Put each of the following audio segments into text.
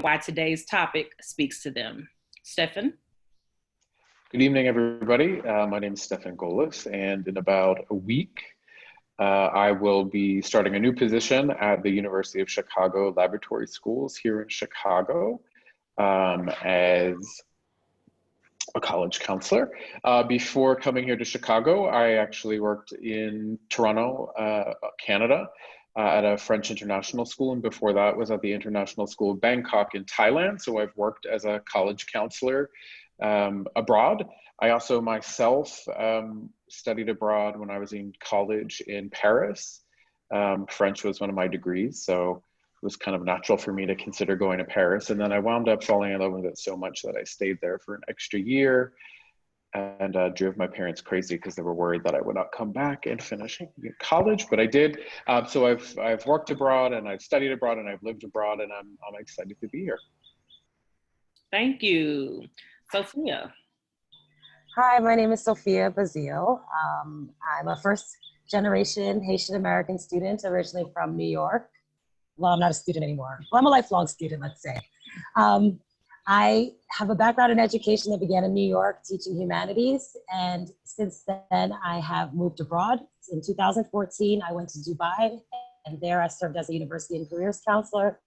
why today's topic speaks to them. Stefan? Good evening, everybody. My name is Stefan Golis, and in about a week, I will be starting a new position at the University of Chicago Laboratory Schools here in Chicago as a college counselor. Before coming here to Chicago, I actually worked in Toronto, Canada, at a French international school, and before that was at the International School of Bangkok in Thailand. So I've worked as a college counselor abroad. I also myself studied abroad when I was in college in Paris. French was one of my degrees, so it was kind of natural for me to consider going to Paris. And then I wound up falling in love with it so much that I stayed there for an extra year and drove my parents crazy because they were worried that I would not come back and finish college, but I did. So I've worked abroad and I've studied abroad and I've lived abroad, and I'm excited to be here. Thank you. Sophia. Hi, my name is Sophia Bazil. I'm a first-generation Haitian American student, originally from New York. Well, I'm not a student anymore. Well, I'm a lifelong student, let's say. I have a background in education that began in New York, teaching humanities, and since then I have moved abroad. In 2014, I went to Dubai, and there I served as a university and careers counselor,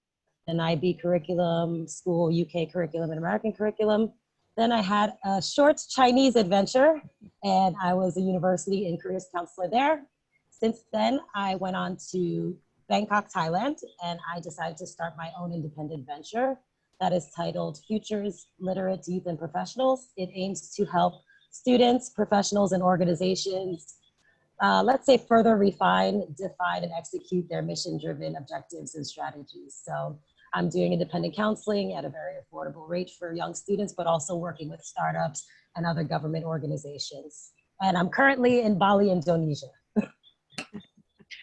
an IB curriculum, school UK curriculum, and American curriculum. Then I had a short Chinese adventure, and I was a university and careers counselor there. Since then, I went on to Bangkok, Thailand, and I decided to start my own independent venture that is titled Futures Literate Youth and Professionals. It aims to help students, professionals, and organizations, let's say, further refine, define, and execute their mission-driven objectives and strategies. So I'm doing independent counseling at a very affordable rate for young students, but also working with startups and other government organizations. And I'm currently in Bali, Indonesia.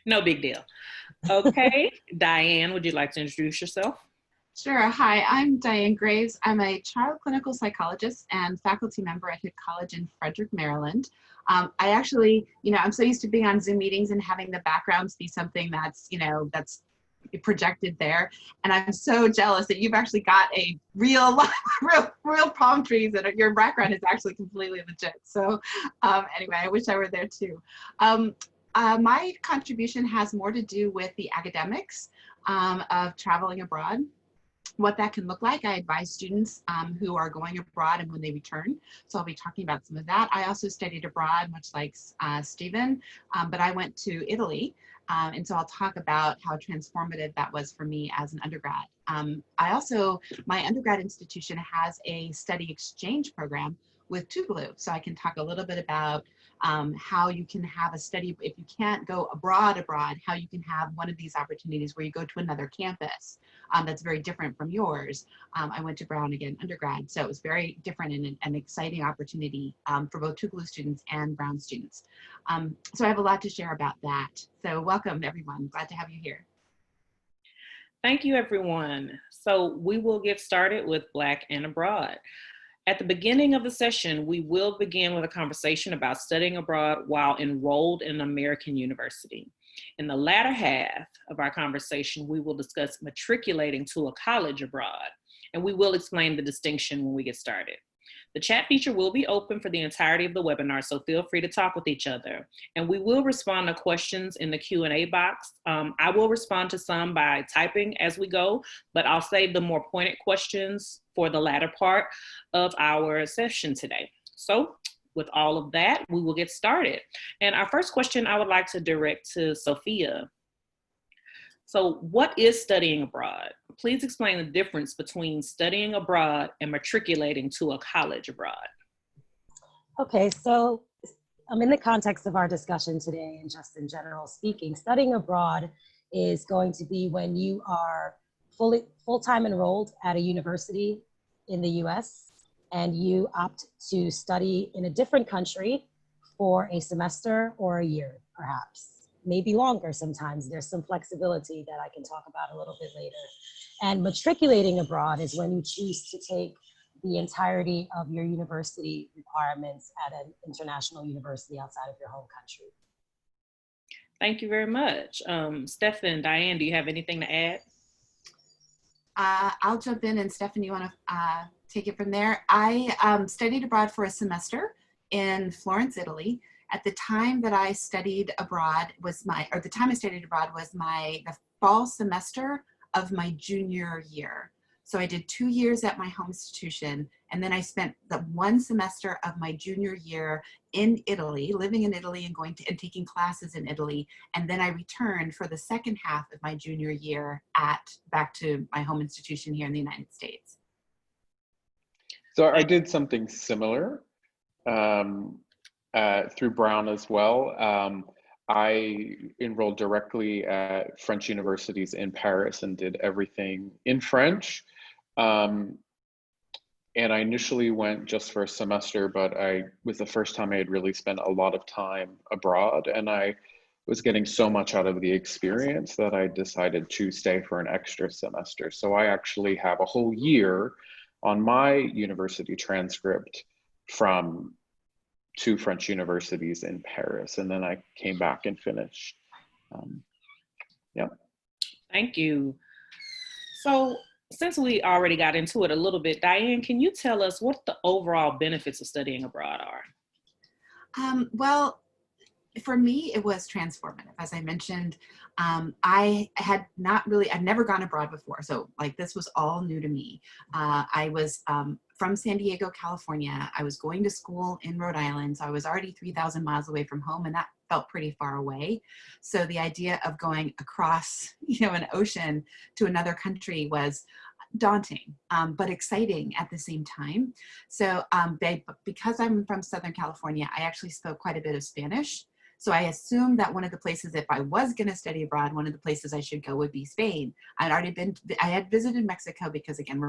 No big deal. Okay, Diane, would you like to introduce yourself? Sure. Hi, I'm Diane Graves. I'm a child clinical psychologist and faculty member at Hick College in Frederick, Maryland. I actually, I'm so used to being on Zoom meetings and having the backgrounds be something that's, that's projected there. And I'm so jealous that you've actually got a real palm trees and your background is actually completely legit. So anyway, I wish I were there too. My contribution has more to do with the academics of traveling abroad, what that can look like. I advise students who are going abroad and when they return. So I'll be talking about some of that. I also studied abroad, much like Stephen, but I went to Italy. And so I'll talk about how transformative that was for me as an undergrad. My undergrad institution has a study exchange program with Tuvalu. So I can talk a little bit about how you can have a study, if you can't go abroad, how you can have one of these opportunities where you go to another campus that's very different from yours. I went to Brown again undergrad, so it was very different and an exciting opportunity for both Tuvalu students and Brown students. So I have a lot to share about that. So welcome everyone, glad to have you here. Thank you everyone. So we will get started with Black and Abroad. At the beginning of the session, we will begin with a conversation about studying abroad while enrolled in an American university. In the latter half of our conversation, we will discuss matriculating to a college abroad, and we will explain the distinction when we get started. The chat feature will be open for the entirety of the webinar, so feel free to talk with each other. And we will respond to questions in the Q&A box. I will respond to some by typing as we go, but I'll save the more pointed questions for the latter part of our session today. So with all of that, we will get started. And our first question I would like to direct to Sophia. So what is studying abroad? Please explain the difference between studying abroad and matriculating to a college abroad. Okay, so in the context of our discussion today and just in general speaking, studying abroad is going to be when you are full-time enrolled at a university in the US and you opt to study in a different country for a semester or a year, perhaps. Maybe longer sometimes. There's some flexibility that I can talk about a little bit later. And matriculating abroad is when you choose to take the entirety of your university requirements at an international university outside of your home country. Thank you very much. Stefan, Diane, do you have anything to add? I'll jump in, and Stephanie, you want to take it from there? I studied abroad for a semester in Florence, Italy. At the time that I studied abroad the fall semester of my junior year. So I did 2 years at my home institution, and then I spent the one semester of my junior year in Italy, living in Italy and taking classes in Italy. And then I returned for the second half of my junior year back to my home institution here in the United States. So I did something similar through Brown as well. I enrolled directly at French universities in Paris and did everything in French. And I initially went just for a semester, but it was the first time I had really spent a lot of time abroad, and I was getting so much out of the experience that I decided to stay for an extra semester. So I actually have a whole year on my university transcript from 2 French universities in Paris, and then I came back and finished. Yeah. Thank you. So since we already got into it a little bit, Diane, can you tell us what the overall benefits of studying abroad are? Well, for me, it was transformative. As I mentioned, I'd never gone abroad before. So like this was all new to me. I was from San Diego, California. I was going to school in Rhode Island. So I was already 3,000 miles away from home, and that felt pretty far away. So the idea of going across, an ocean to another country was daunting, but exciting at the same time. So because I'm from Southern California, I actually spoke quite a bit of Spanish. So I assumed that one of the places, if I was going to study abroad, one of the places I should go would be Spain. I had visited Mexico because, again,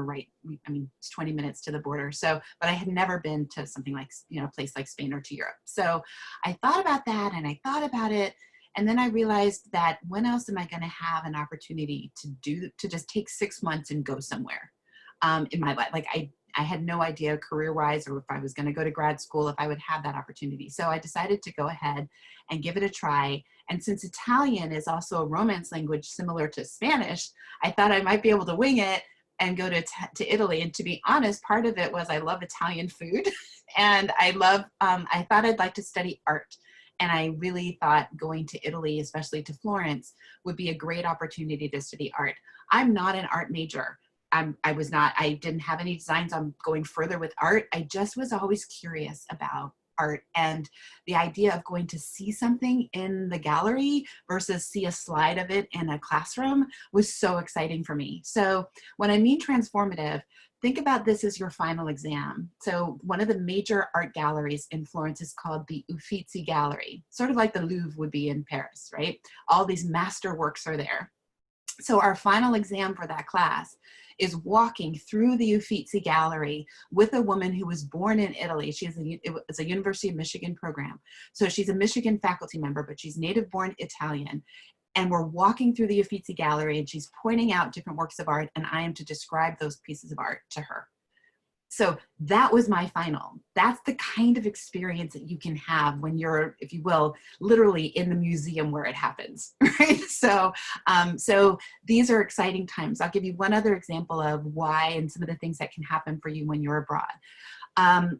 it's 20 minutes to the border. So, but I had never been to something like, a place like Spain or to Europe. So I thought about that, and I thought about it. And then I realized that when else am I going to have an opportunity to just take 6 months and go somewhere in my life? Like I had no idea career-wise, or if I was going to go to grad school, if I would have that opportunity. So I decided to go ahead and give it a try. And since Italian is also a Romance language similar to Spanish, I thought I might be able to wing it and go to Italy. And to be honest, part of it was I love Italian food, and I thought I'd like to study art. And I really thought going to Italy, especially to Florence, would be a great opportunity to study art. I'm not an art major. I didn't have any designs on going further with art. I just was always curious about art, and the idea of going to see something in the gallery versus see a slide of it in a classroom was so exciting for me. So when I mean transformative, think about this as your final exam. So one of the major art galleries in Florence is called the Uffizi Gallery, sort of like the Louvre would be in Paris, right? All these master works are there. So our final exam for that class is walking through the Uffizi Gallery with a woman who was born in Italy. It's a University of Michigan program. So she's a Michigan faculty member, but she's native born Italian. And we're walking through the Uffizi Gallery, and she's pointing out different works of art, and I am to describe those pieces of art to her. So that was my final. That's the kind of experience that you can have when you're, if you will, literally in the museum where it happens, right? So these are exciting times. I'll give you one other example of why and some of the things that can happen for you when you're abroad.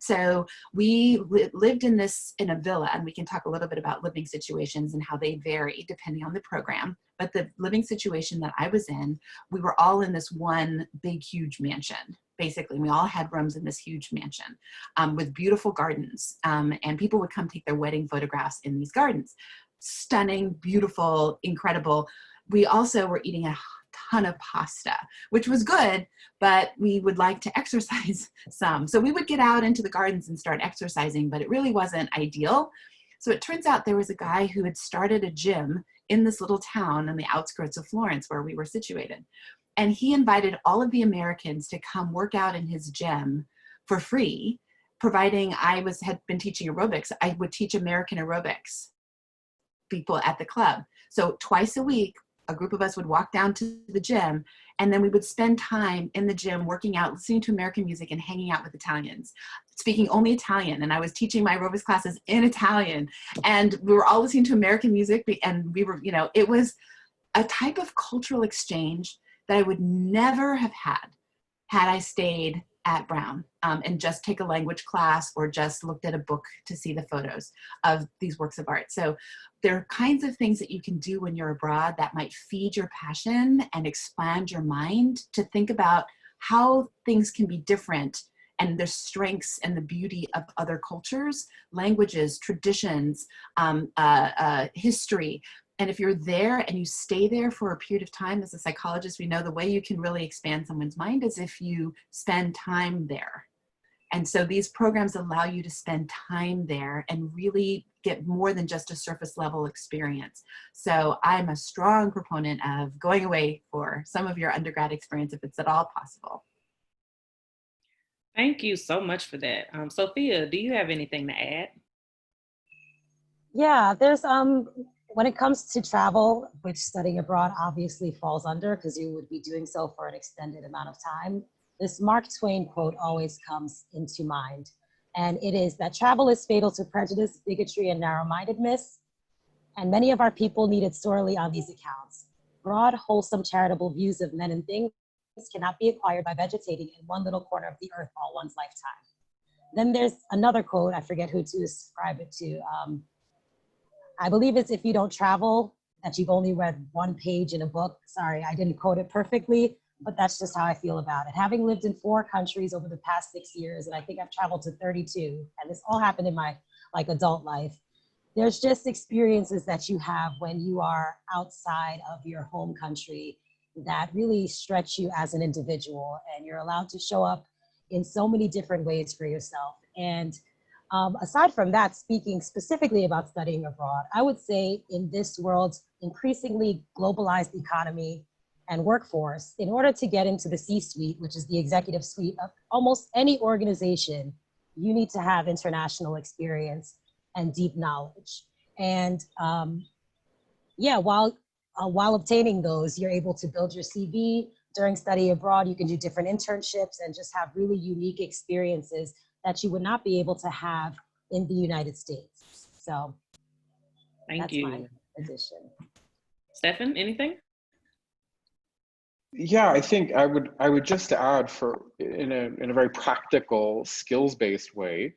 So we lived in a villa, and we can talk a little bit about living situations and how they vary depending on the program. But the living situation that I was in, we were all in this one big, huge mansion. Basically, we all had rooms in this huge mansion with beautiful gardens, and people would come take their wedding photographs in these gardens. Stunning, beautiful, incredible. We also were eating a ton of pasta, which was good, but we would like to exercise some. So we would get out into the gardens and start exercising, but it really wasn't ideal. So it turns out there was a guy who had started a gym in this little town on the outskirts of Florence where we were situated. And he invited all of the Americans to come work out in his gym for free, providing had been teaching aerobics. I would teach American aerobics people at the club. So twice a week, a group of us would walk down to the gym, and then we would spend time in the gym working out, listening to American music, and hanging out with Italians, speaking only Italian. And I was teaching my aerobics classes in Italian, and we were all listening to American music, and we were, it was a type of cultural exchange that I would never have had I stayed at Brown and just take a language class or just looked at a book to see the photos of these works of art. So there are kinds of things that you can do when you're abroad that might feed your passion and expand your mind to think about how things can be different and the strengths and the beauty of other cultures, languages, traditions, history. And if you're there and you stay there for a period of time, as a psychologist, we know the way you can really expand someone's mind is if you spend time there. And so these programs allow you to spend time there and really get more than just a surface level experience. So I'm a strong proponent of going away for some of your undergrad experience if it's at all possible. Thank you so much for that. Sophia, do you have anything to add? Yeah, there's when it comes to travel, which studying abroad obviously falls under because you would be doing so for an extended amount of time, this Mark Twain quote always comes into mind. And it is that travel is fatal to prejudice, bigotry, and narrow-mindedness. And many of our people need it sorely on these accounts. Broad, wholesome, charitable views of men and things cannot be acquired by vegetating in one little corner of the earth all one's lifetime. Then there's another quote, I forget who to ascribe it to. I believe it's if you don't travel, that you've only read one page in a book. Sorry, I didn't quote it perfectly, but that's just how I feel about it. Having lived in 4 countries over the past 6 years, and I think I've traveled to 32, and this all happened in my adult life, there's just experiences that you have when you are outside of your home country that really stretch you as an individual, and you're allowed to show up in so many different ways for yourself. And aside from that, speaking specifically about studying abroad, I would say in this world's increasingly globalized economy and workforce, in order to get into the C-suite, which is the executive suite of almost any organization, you need to have international experience and deep knowledge. And while obtaining those, you're able to build your CV. During study abroad, you can do different internships and just have really unique experiences that you would not be able to have in the United States. So Thank you. My addition. Stefan, anything? Yeah, I think I would just add in a very practical, skills-based way,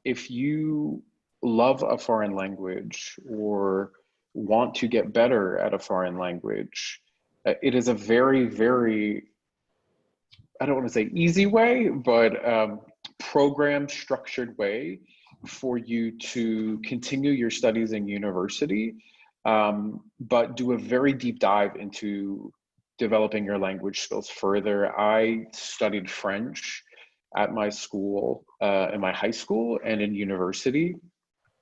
if you love a foreign language or want to get better at a foreign language, it is a very, very, I don't want to say easy way, but program structured way for you to continue your studies in university, but do a very deep dive into developing your language skills further. I studied French at my school, in my high school and in university,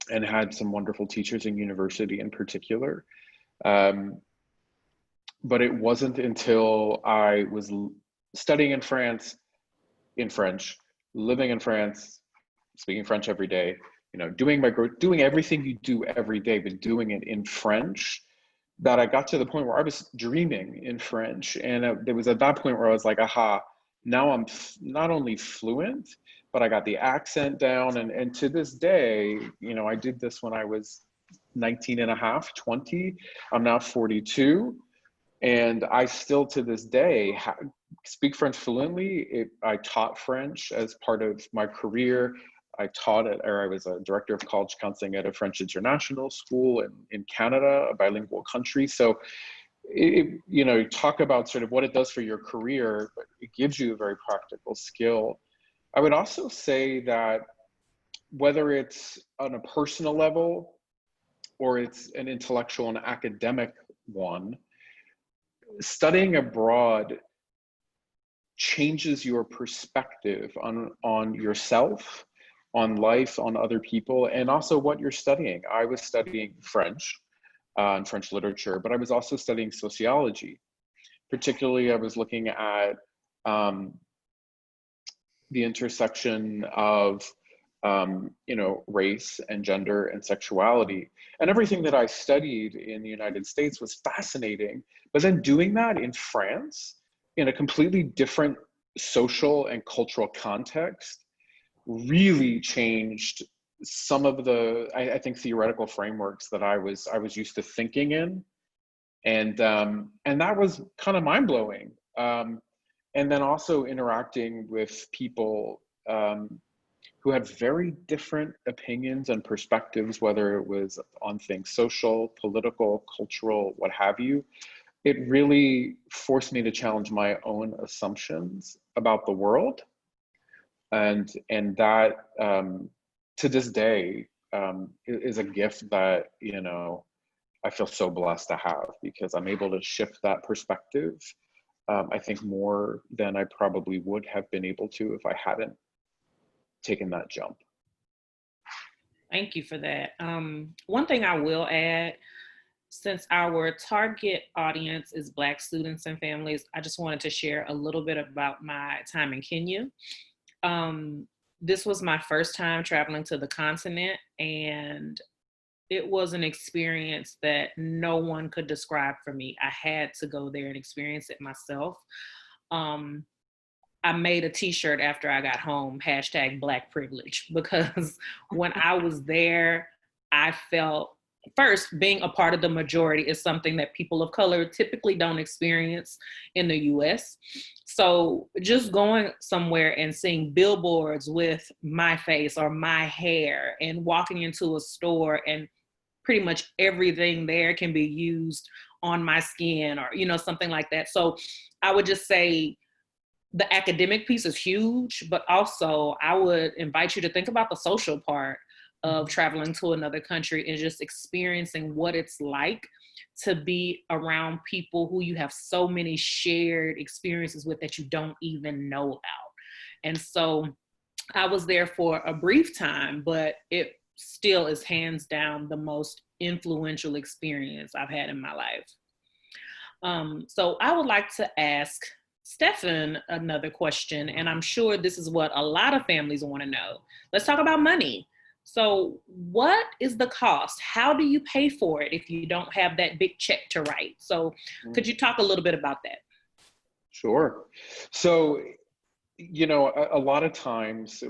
and had some wonderful teachers in university in particular. But it wasn't until I was studying in France, in French, living in France, speaking French every day, doing everything you do every day, but doing it in French, that I got to the point where I was dreaming in French. And there was at that point where I was like, aha, now I'm not only fluent, but I got the accent down. And to this day, I did this when I was 19 and a half, 20. I'm now 42. And I still to this day speak French fluently. I taught French as part of my career. I was a director of college counseling at a French international school in Canada, a bilingual country. So, talk about sort of what it does for your career, but it gives you a very practical skill. I would also say that whether it's on a personal level or it's an intellectual and academic one, studying abroad changes your perspective on yourself, on life, on other people, and also what you're studying. I was studying French and French literature, but I was also studying sociology. Particularly, I was looking at the intersection of race and gender and sexuality. And everything that I studied in the United States was fascinating. But then doing that in France, in a completely different social and cultural context, really changed some of the, I think, theoretical frameworks that I was used to thinking in. And that was kind of mind-blowing. And then also interacting with people who had very different opinions and perspectives, whether it was on things social, political, cultural, what have you. It really forced me to challenge my own assumptions about the world. And that, to this day, is a gift that, you know, I feel so blessed to have, because I'm able to shift that perspective, I think, more than I probably would have been able to if I hadn't taken that jump. Thank you for that. One thing I will add, since our target audience is Black students and families, I just wanted to share a little bit about my time in Kenya. This was my first time traveling to the continent, and it was an experience that no one could describe for me. I had to go there and experience it myself. I made a t-shirt after I got home, hashtag Black privilege, because when I was there, I felt, first, being a part of the majority is something that people of color typically don't experience in the US. So just going somewhere and seeing billboards with my face or my hair, and walking into a store and pretty much everything there can be used on my skin, or, you know, something like that. So I would just say the academic piece is huge, but also I would invite you to think about the social part of traveling to another country and just experiencing what it's like to be around people who you have so many shared experiences with that you don't even know about. And so I was there for a brief time, but it still is hands down the most influential experience I've had in my life. So I would like to ask Stefan another question, and I'm sure this is what a lot of families want to know. Let's talk about money. So what is the cost? How do you pay for it if you don't have that big check to write? So could you talk a little bit about that? Sure. So, you know, a lot of times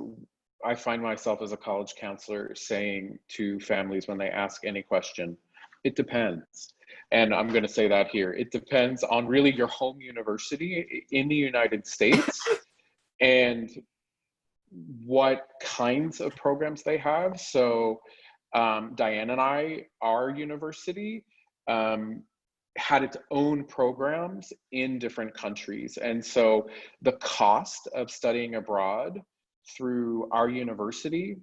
I find myself as a college counselor saying to families when they ask any question, it depends. And I'm going to say that here. It depends on really your home university in the United States and what kinds of programs they have. So Diane and I, our university, had its own programs in different countries. And so the cost of studying abroad through our university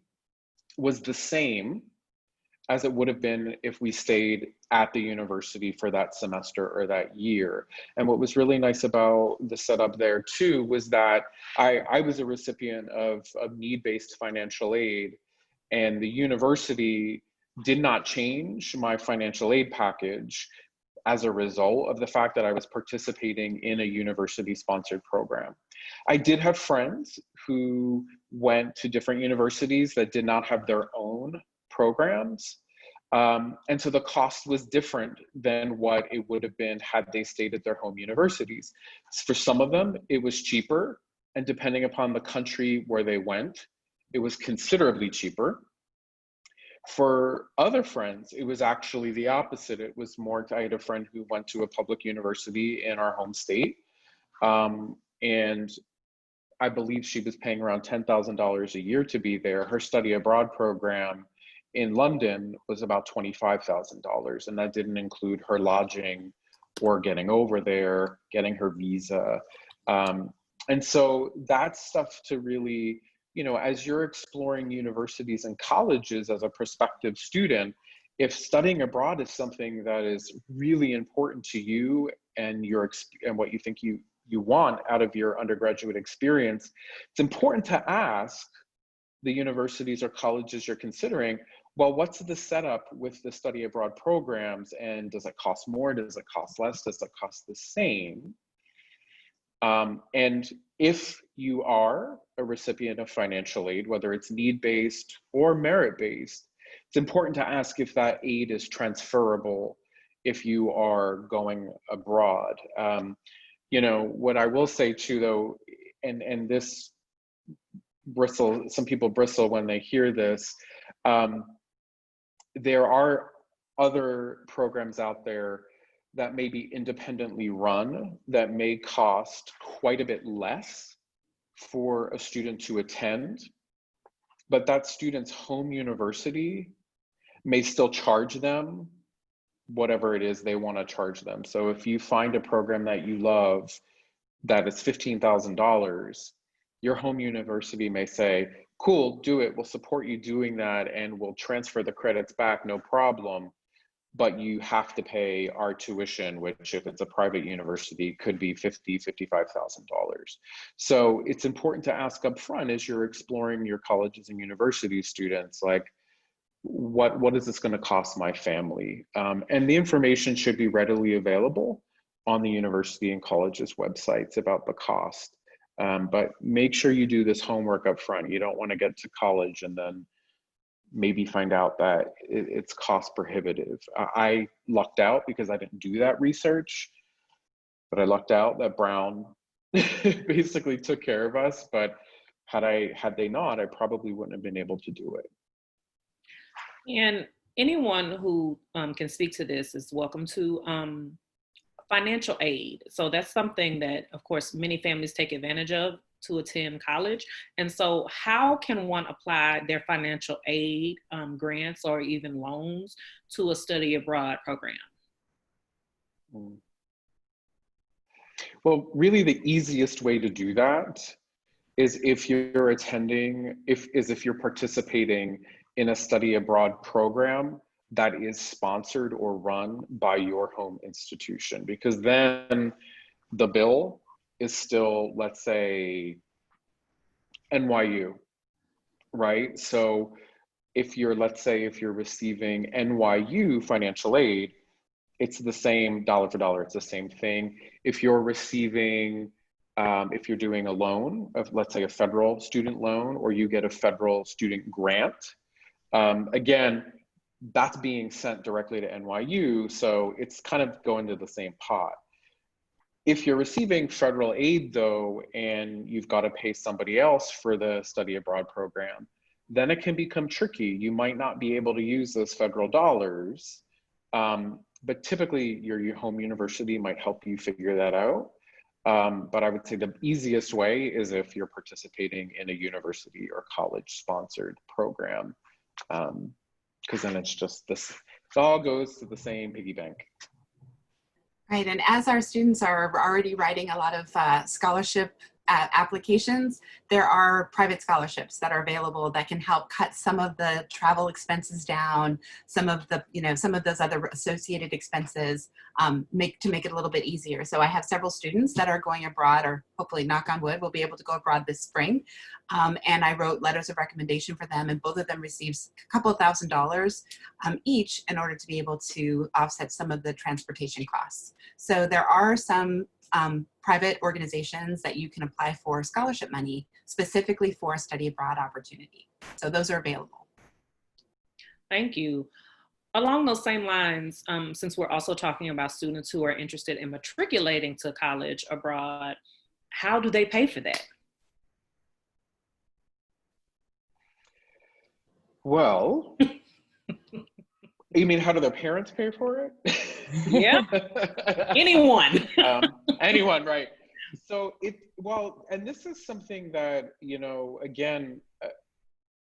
was the same as it would have been if we stayed at the university for that semester or that year. And what was really nice about the setup there too was that I was a recipient of need-based financial aid, and the university did not change my financial aid package as a result of the fact that I was participating in a university-sponsored program. I did have friends who went to different universities that did not have their own programs. And so the cost was different than what it would have been had they stayed at their home universities. For some of them, it was cheaper, and depending upon the country where they went, it was considerably cheaper. For other friends, it was actually the opposite. It was more, I had a friend who went to a public university in our home state, and I believe she was paying around $10,000 a year to be there. Her study abroad program in London was about $25,000, and that didn't include her lodging or getting over there, getting her visa. And so that's stuff to really, you know, as you're exploring universities and colleges as a prospective student, if studying abroad is something that is really important to you and and what you think you want out of your undergraduate experience, it's important to ask the universities or colleges you're considering, well, what's the setup with the study abroad programs, and does it cost more? Does it cost less? Does it cost the same? And if you are a recipient of financial aid, whether it's need-based or merit-based, it's important to ask if that aid is transferable if you are going abroad. You know, what I will say too, though, and this some people bristle when they hear this, there are other programs out there that may be independently run that may cost quite a bit less for a student to attend, but that student's home university may still charge them whatever it is they want to charge them. So if you find a program that you love that is $15,000, your home university may say, cool, do it, we'll support you doing that and we'll transfer the credits back, no problem. But you have to pay our tuition, which if it's a private university could be $55,000. So it's important to ask up front as you're exploring your colleges and university students, like, what is this going to cost my family? And the information should be readily available on the university and college's websites about the cost. But make sure you do this homework up front. You don't want to get to college and then maybe find out that it's cost prohibitive. I lucked out because I didn't do that research, but I lucked out that Brown basically took care of us. But had they not, I probably wouldn't have been able to do it. And anyone who can speak to this is welcome to financial aid. So that's something that, of course, many families take advantage of to attend college. And so how can one apply their financial aid grants or even loans to a study abroad program? Well, really the easiest way to do that is if you're attending, if you're participating in a study abroad program that is sponsored or run by your home institution, because then the bill is still, let's say, NYU, right? So if you're, let's say, if you're receiving NYU financial aid, it's the same dollar for dollar, it's the same thing. If you're receiving, if you're doing a loan of, let's say, a federal student loan, or you get a federal student grant, again, that's being sent directly to NYU, so it's kind of going to the same pot. If you're receiving federal aid though, and you've got to pay somebody else for the study abroad program, then it can become tricky. You might not be able to use those federal dollars, but typically your home university might help you figure that out. But I would say the easiest way is if you're participating in a university or college sponsored program, because then it's just this, it all goes to the same piggy bank. Right, and as our students are already writing a lot of scholarship applications, there are private scholarships that are available that can help cut some of the travel expenses down, some of the, some of those other associated expenses, make it a little bit easier. So I have several students that are going abroad, or hopefully, knock on wood, will be able to go abroad this spring. And I wrote letters of recommendation for them, and both of them received a couple of $1,000s each in order to be able to offset some of the transportation costs. So there are some private organizations that you can apply for scholarship money specifically for a study abroad opportunity. So those are available. Thank you. Along those same lines, since we're also talking about students who are interested in matriculating to college abroad, how do they pay for that? Well, you mean how do their parents pay for it? Yeah, anyone. Anyone, right? So and this is something that, again,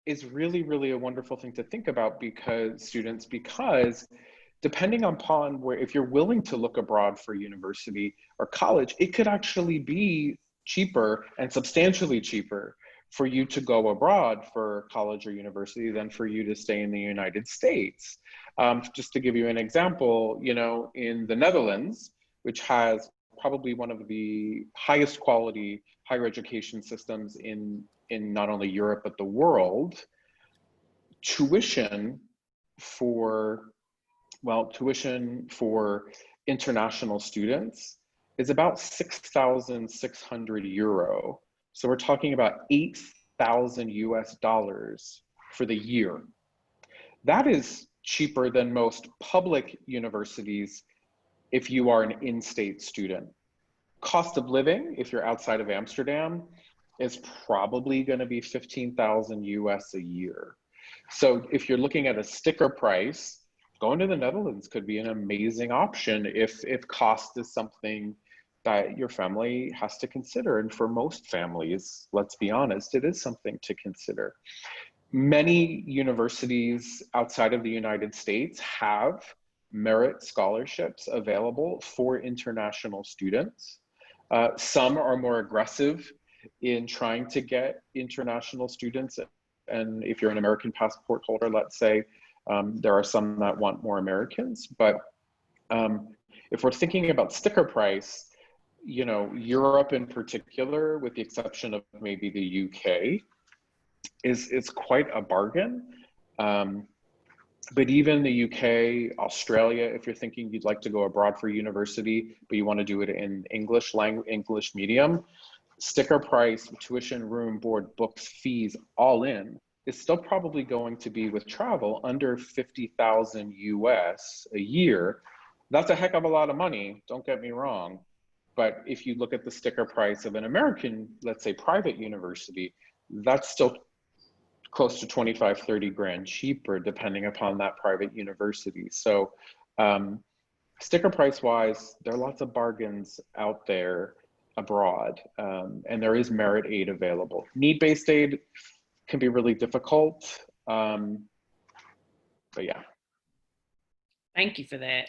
is really, really a wonderful thing to think about because depending upon if you're willing to look abroad for university or college, it could actually be cheaper and substantially cheaper for you to go abroad for college or university than for you to stay in the United States. Just to give you an example, in the Netherlands, which has probably one of the highest quality higher education systems in not only Europe, but the world, tuition for international students is about 6,600 euro. So we're talking about 8,000 US dollars for the year. That is cheaper than most public universities if you are an in-state student. Cost of living, if you're outside of Amsterdam, is probably going to be 15,000 US a year. So if you're looking at a sticker price going to the Netherlands could be an amazing option if cost is something that your family has to consider. And for most families, let's be honest, it is something to consider. Many universities outside of the United States have merit scholarships available for international students. Some are more aggressive in trying to get international students. And if you're an American passport holder, let's say, there are some that want more Americans. But if we're thinking about sticker price, you know, Europe in particular, with the exception of maybe the UK, is quite a bargain. But even the UK, Australia, if you're thinking you'd like to go abroad for university, but you want to do it in English medium, sticker price, tuition, room, board, books, fees, all in, is still probably going to be, with travel, under 50,000 US a year. That's a heck of a lot of money, don't get me wrong. But if you look at the sticker price of an American, let's say private university, that's still close to 25, 30 grand cheaper, depending upon that private university. So sticker price wise, there are lots of bargains out there abroad, and there is merit aid available. Need-based aid can be really difficult, but yeah. Thank you for that.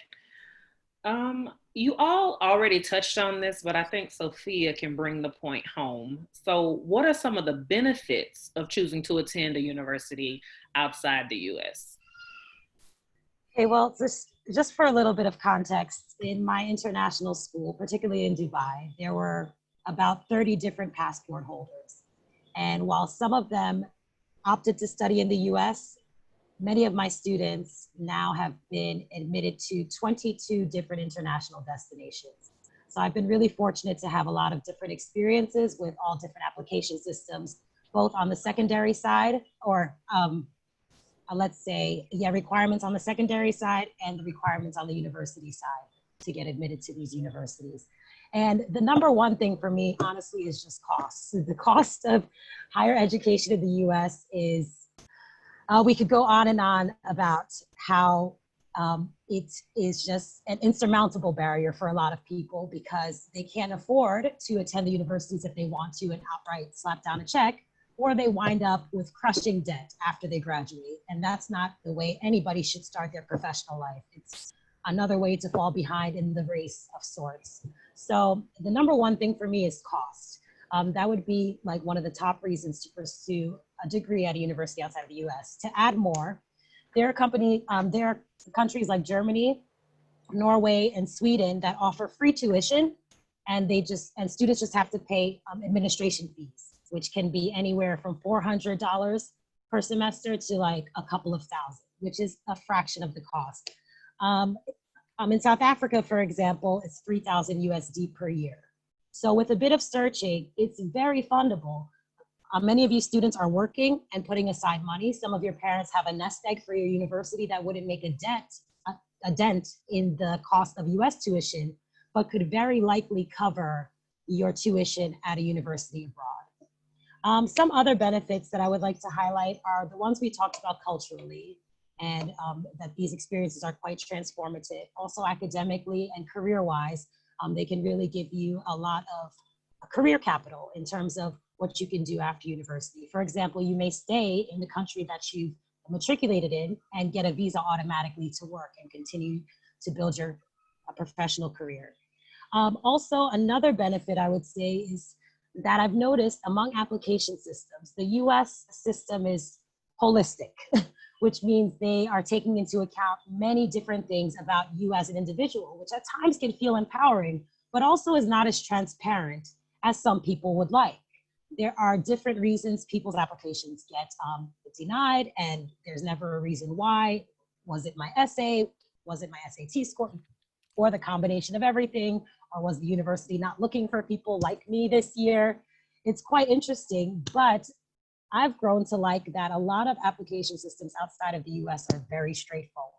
You all already touched on this, but I think Sophia can bring the point home. So what are some of the benefits of choosing to attend a university outside the US? Okay, well, just for a little bit of context, in my international school, particularly in Dubai, there were about 30 different passport holders. And while some of them opted to study in the US, many of my students now have been admitted to 22 different international destinations. So I've been really fortunate to have a lot of different experiences with all different application systems, both on the secondary side, or let's say, requirements on the secondary side and the requirements on the university side to get admitted to these universities. And the number one thing for me, honestly, is just costs. The cost of higher education in the US is, we could go on and on about how it is just an insurmountable barrier for a lot of people because they can't afford to attend the universities if they want to and outright slap down a check, or they wind up with crushing debt after they graduate. And that's not the way anybody should start their professional life. It's another way to fall behind in the race of sorts. So the number one thing for me is cost. That would be like one of the top reasons to pursue a degree at a university outside of the US. To add more, there are countries like Germany, Norway, and Sweden that offer free tuition, and students just have to pay administration fees, which can be anywhere from $400 per semester to like a couple of thousand, which is a fraction of the cost. In South Africa, for example, it's 3,000 USD per year. So with a bit of searching, it's very fundable. Many of you students are working and putting aside money. Some of your parents have a nest egg for your university that wouldn't make a dent in the cost of US tuition, but could very likely cover your tuition at a university abroad. Some other benefits that I would like to highlight are the ones we talked about culturally, and that these experiences are quite transformative. Also academically and career-wise, they can really give you a lot of career capital in terms of what you can do after university. For example, you may stay in the country that you've matriculated in and get a visa automatically to work and continue to build your professional career. Also, another benefit I would say is that I've noticed among application systems, the US system is holistic, which means they are taking into account many different things about you as an individual, which at times can feel empowering, but also is not as transparent as some people would like. There are different reasons people's applications get denied, and there's never a reason why. Was it my essay? Was it my SAT score? Or the combination of everything? Or was the university not looking for people like me this year? It's quite interesting, but I've grown to like that a lot of application systems outside of the US are very straightforward.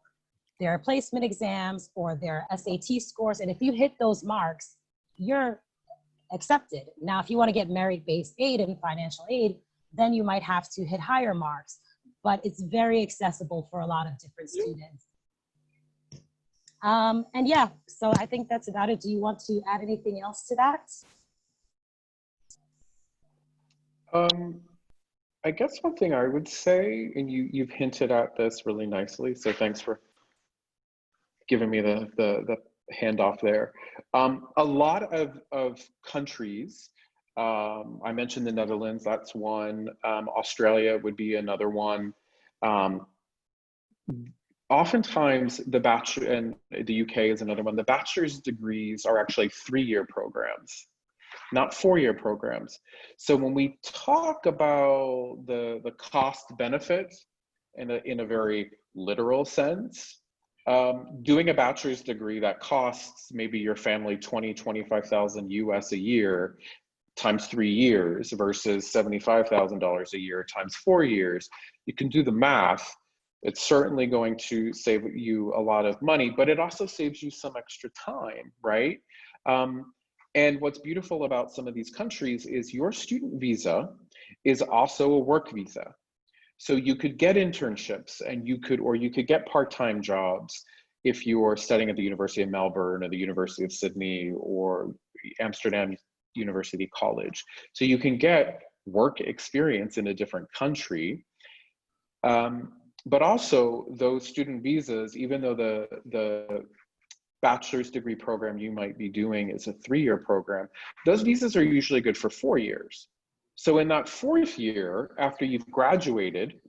There are placement exams or there are SAT scores, and if you hit those marks, you're accepted. Now, if you want to get merit-based aid and financial aid, then you might have to hit higher marks, but it's very accessible for a lot of different students. And yeah, so I think that's about it. Do you want to add anything else to that? I guess one thing I would say, and you've hinted at this really nicely, so thanks for giving me the handoff there. A lot of countries, I mentioned the Netherlands, that's one. Australia would be another one. Oftentimes the bachelor, and the UK is another one, the bachelor's degrees are actually 3-year programs, not 4-year programs. So when we talk about the cost benefit in a very literal sense, doing a bachelor's degree that costs maybe your family 25,000 US a year times 3 years versus $75,000 a year times 4 years, you can do the math. It's certainly going to save you a lot of money, but it also saves you some extra time, right? And what's beautiful about some of these countries is your student visa is also a work visa. So you could get internships and you could get part-time jobs if you're studying at the University of Melbourne or the University of Sydney or Amsterdam University College. So you can get work experience in a different country. But also those student visas, even though the bachelor's degree program you might be doing is a 3-year program, those visas are usually good for 4 years. So in that 4th year, after you've graduated,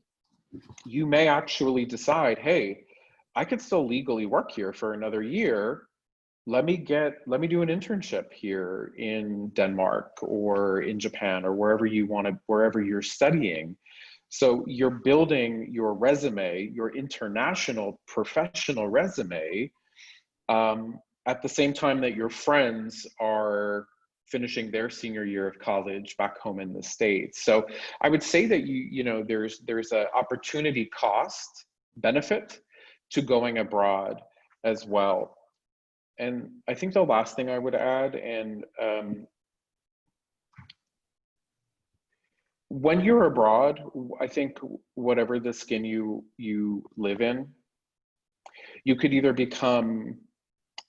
you may actually decide, hey, I could still legally work here for another year. Let me do an internship here in Denmark or in Japan or wherever you're studying. So you're building your resume, your international professional resume, at the same time that your friends are finishing their senior year of college back home in the States. So I would say that there's an opportunity cost benefit to going abroad as well. And I think the last thing I would add, and when you're abroad, I think whatever the skin you live in, you could either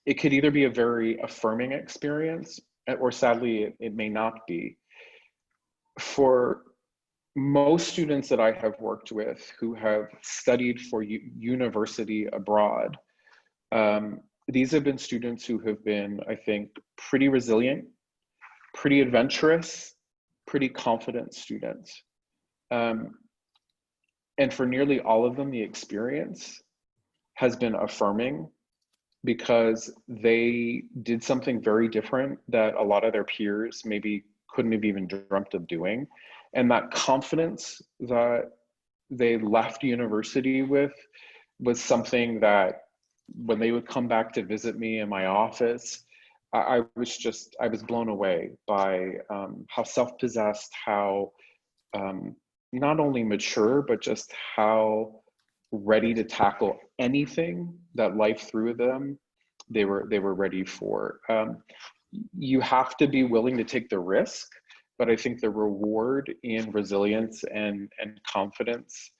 it could either be a very affirming experience, or sadly, it may not be. For most students that I have worked with who have studied for university abroad, these have been students who have been, I think, pretty resilient, pretty adventurous, pretty confident students. And for nearly all of them, the experience has been affirming because they did something very different that a lot of their peers maybe couldn't have even dreamt of doing. And that confidence that they left university with was something that when they would come back to visit me in my office, I was blown away by how self-possessed, how not only mature, but just how ready to tackle anything that life threw at them, they were ready for. You have to be willing to take the risk, but I think the reward in resilience and confidence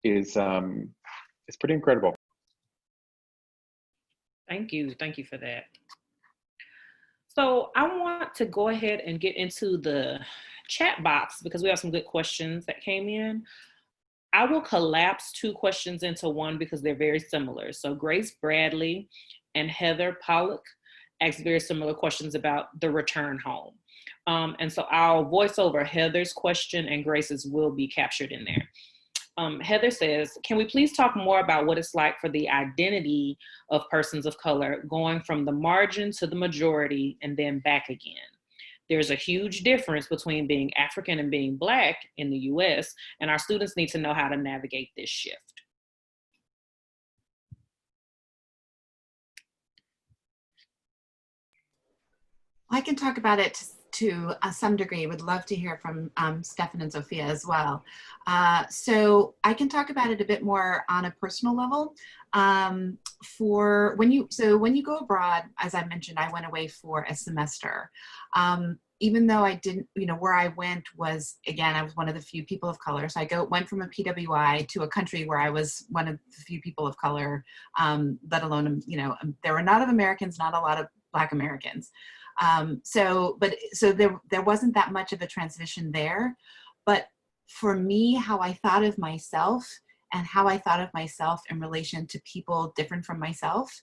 is pretty incredible. Thank you for that. So I want to go ahead and get into the chat box because we have some good questions that came in. I will collapse 2 questions into one because they're very similar. So Grace Bradley and Heather Pollock asked very similar questions about the return home. And so I'll voice over Heather's question and Grace's will be captured in there. Heather says, can we please talk more about what it's like for the identity of persons of color going from the margin to the majority and then back again? There's a huge difference between being African and being Black in the US, and our students need to know how to navigate this shift. I can talk about it to some degree. Would love to hear from Stefan and Sophia as well. So I can talk about it a bit more on a personal level. When you go abroad, as I mentioned, I went away for a semester. even though I didn't, where I went was, again, I was one of the few people of color. So I went from a PWI to a country where I was one of the few people of color, let alone, there were not of Americans, not a lot of Black Americans. So there wasn't that much of a transition there. But for me, how I thought of myself and how I thought of myself in relation to people different from myself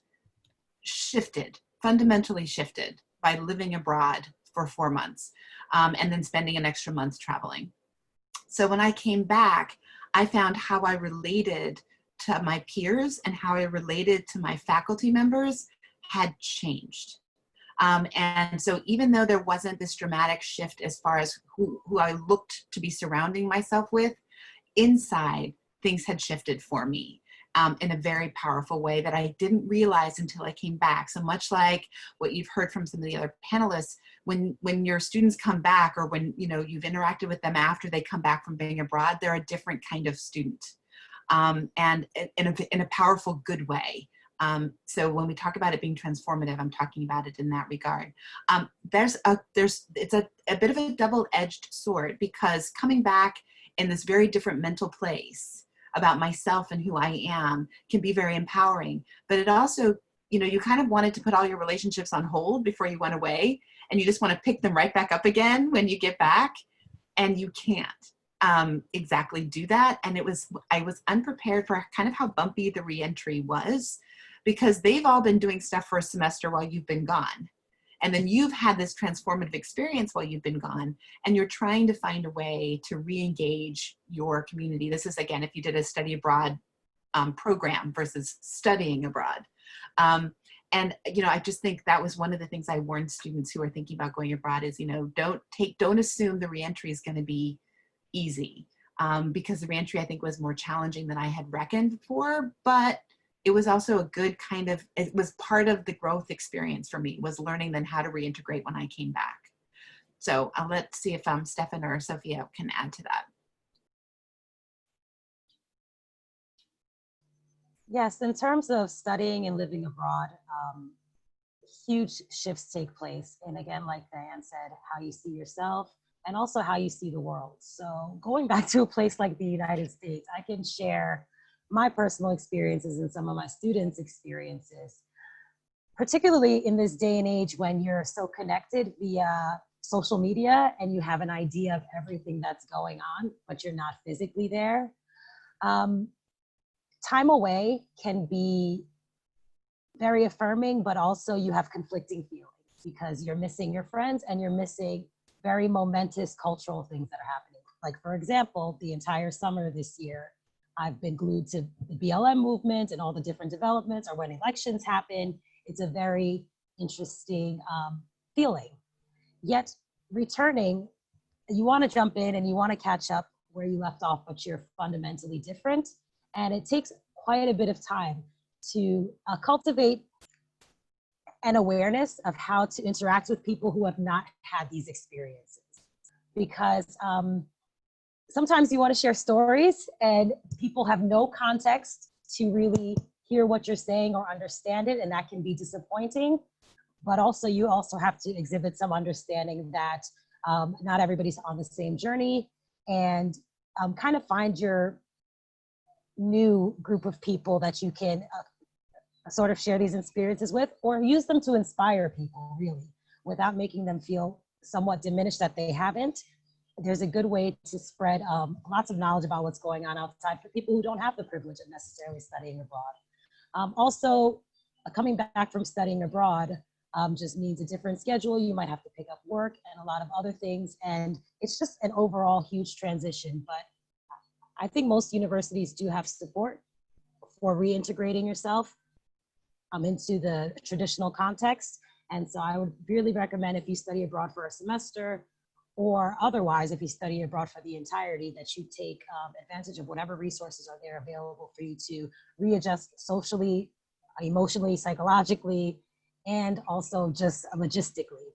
shifted, fundamentally shifted by living abroad for 4 months and then spending an extra month traveling. So when I came back, I found how I related to my peers and how I related to my faculty members had changed. And so even though there wasn't this dramatic shift as far as who I looked to be surrounding myself with, inside things had shifted for me in a very powerful way that I didn't realize until I came back. So much like what you've heard from some of the other panelists, when your students come back, or when you've interacted with them after they come back from being abroad, they're a different kind of student, and in a powerful, good way. So when we talk about it being transformative, I'm talking about it in that regard. It's a bit of a double-edged sword, because coming back in this very different mental place about myself and who I am can be very empowering. But it also, you kind of wanted to put all your relationships on hold before you went away, and you just want to pick them right back up again when you get back, and you can't exactly do that. And I was unprepared for kind of how bumpy the reentry was, because they've all been doing stuff for a semester while you've been gone. And then you've had this transformative experience while you've been gone, and you're trying to find a way to re-engage your community. This is, again, if you did a study abroad program versus studying abroad. And I just think that was one of the things I warned students who are thinking about going abroad is, don't assume the reentry is going to be easy, because the reentry, I think, was more challenging than I had reckoned for, but it was also a good it was part of the growth experience for me, was learning then how to reintegrate when I came back. So let's see if Stefan or Sophia can add to that. Yes, in terms of studying and living abroad, huge shifts take place. And again, like Diane said, how you see yourself and also how you see the world. So going back to a place like the United States, I can share my personal experiences and some of my students' experiences, particularly in this day and age when you're so connected via social media and you have an idea of everything that's going on, but you're not physically there. Time away can be very affirming, but also you have conflicting feelings because you're missing your friends and you're missing very momentous cultural things that are happening. Like, for example, the entire summer this year, I've been glued to the BLM movement and all the different developments, or when elections happen. It's a very interesting feeling. Yet returning, you want to jump in and you want to catch up where you left off, but you're fundamentally different. And it takes quite a bit of time to cultivate an awareness of how to interact with people who have not had these experiences. Because sometimes you want to share stories and people have no context to really hear what you're saying or understand it, and that can be disappointing. But also you also have to exhibit some understanding that not everybody's on the same journey, and kind of find your new group of people that you can sort of share these experiences with, or use them to inspire people, really, without making them feel somewhat diminished that they haven't. There's a good way to spread lots of knowledge about what's going on outside for people who don't have the privilege of necessarily studying abroad. Also, coming back from studying abroad just means a different schedule. You might have to pick up work and a lot of other things. And it's just an overall huge transition. But I think most universities do have support for reintegrating yourself into the traditional context. And so I would really recommend, if you study abroad for a semester, or otherwise, if you study abroad for the entirety, that you take advantage of whatever resources are there available for you to readjust socially, emotionally, psychologically, and also just logistically.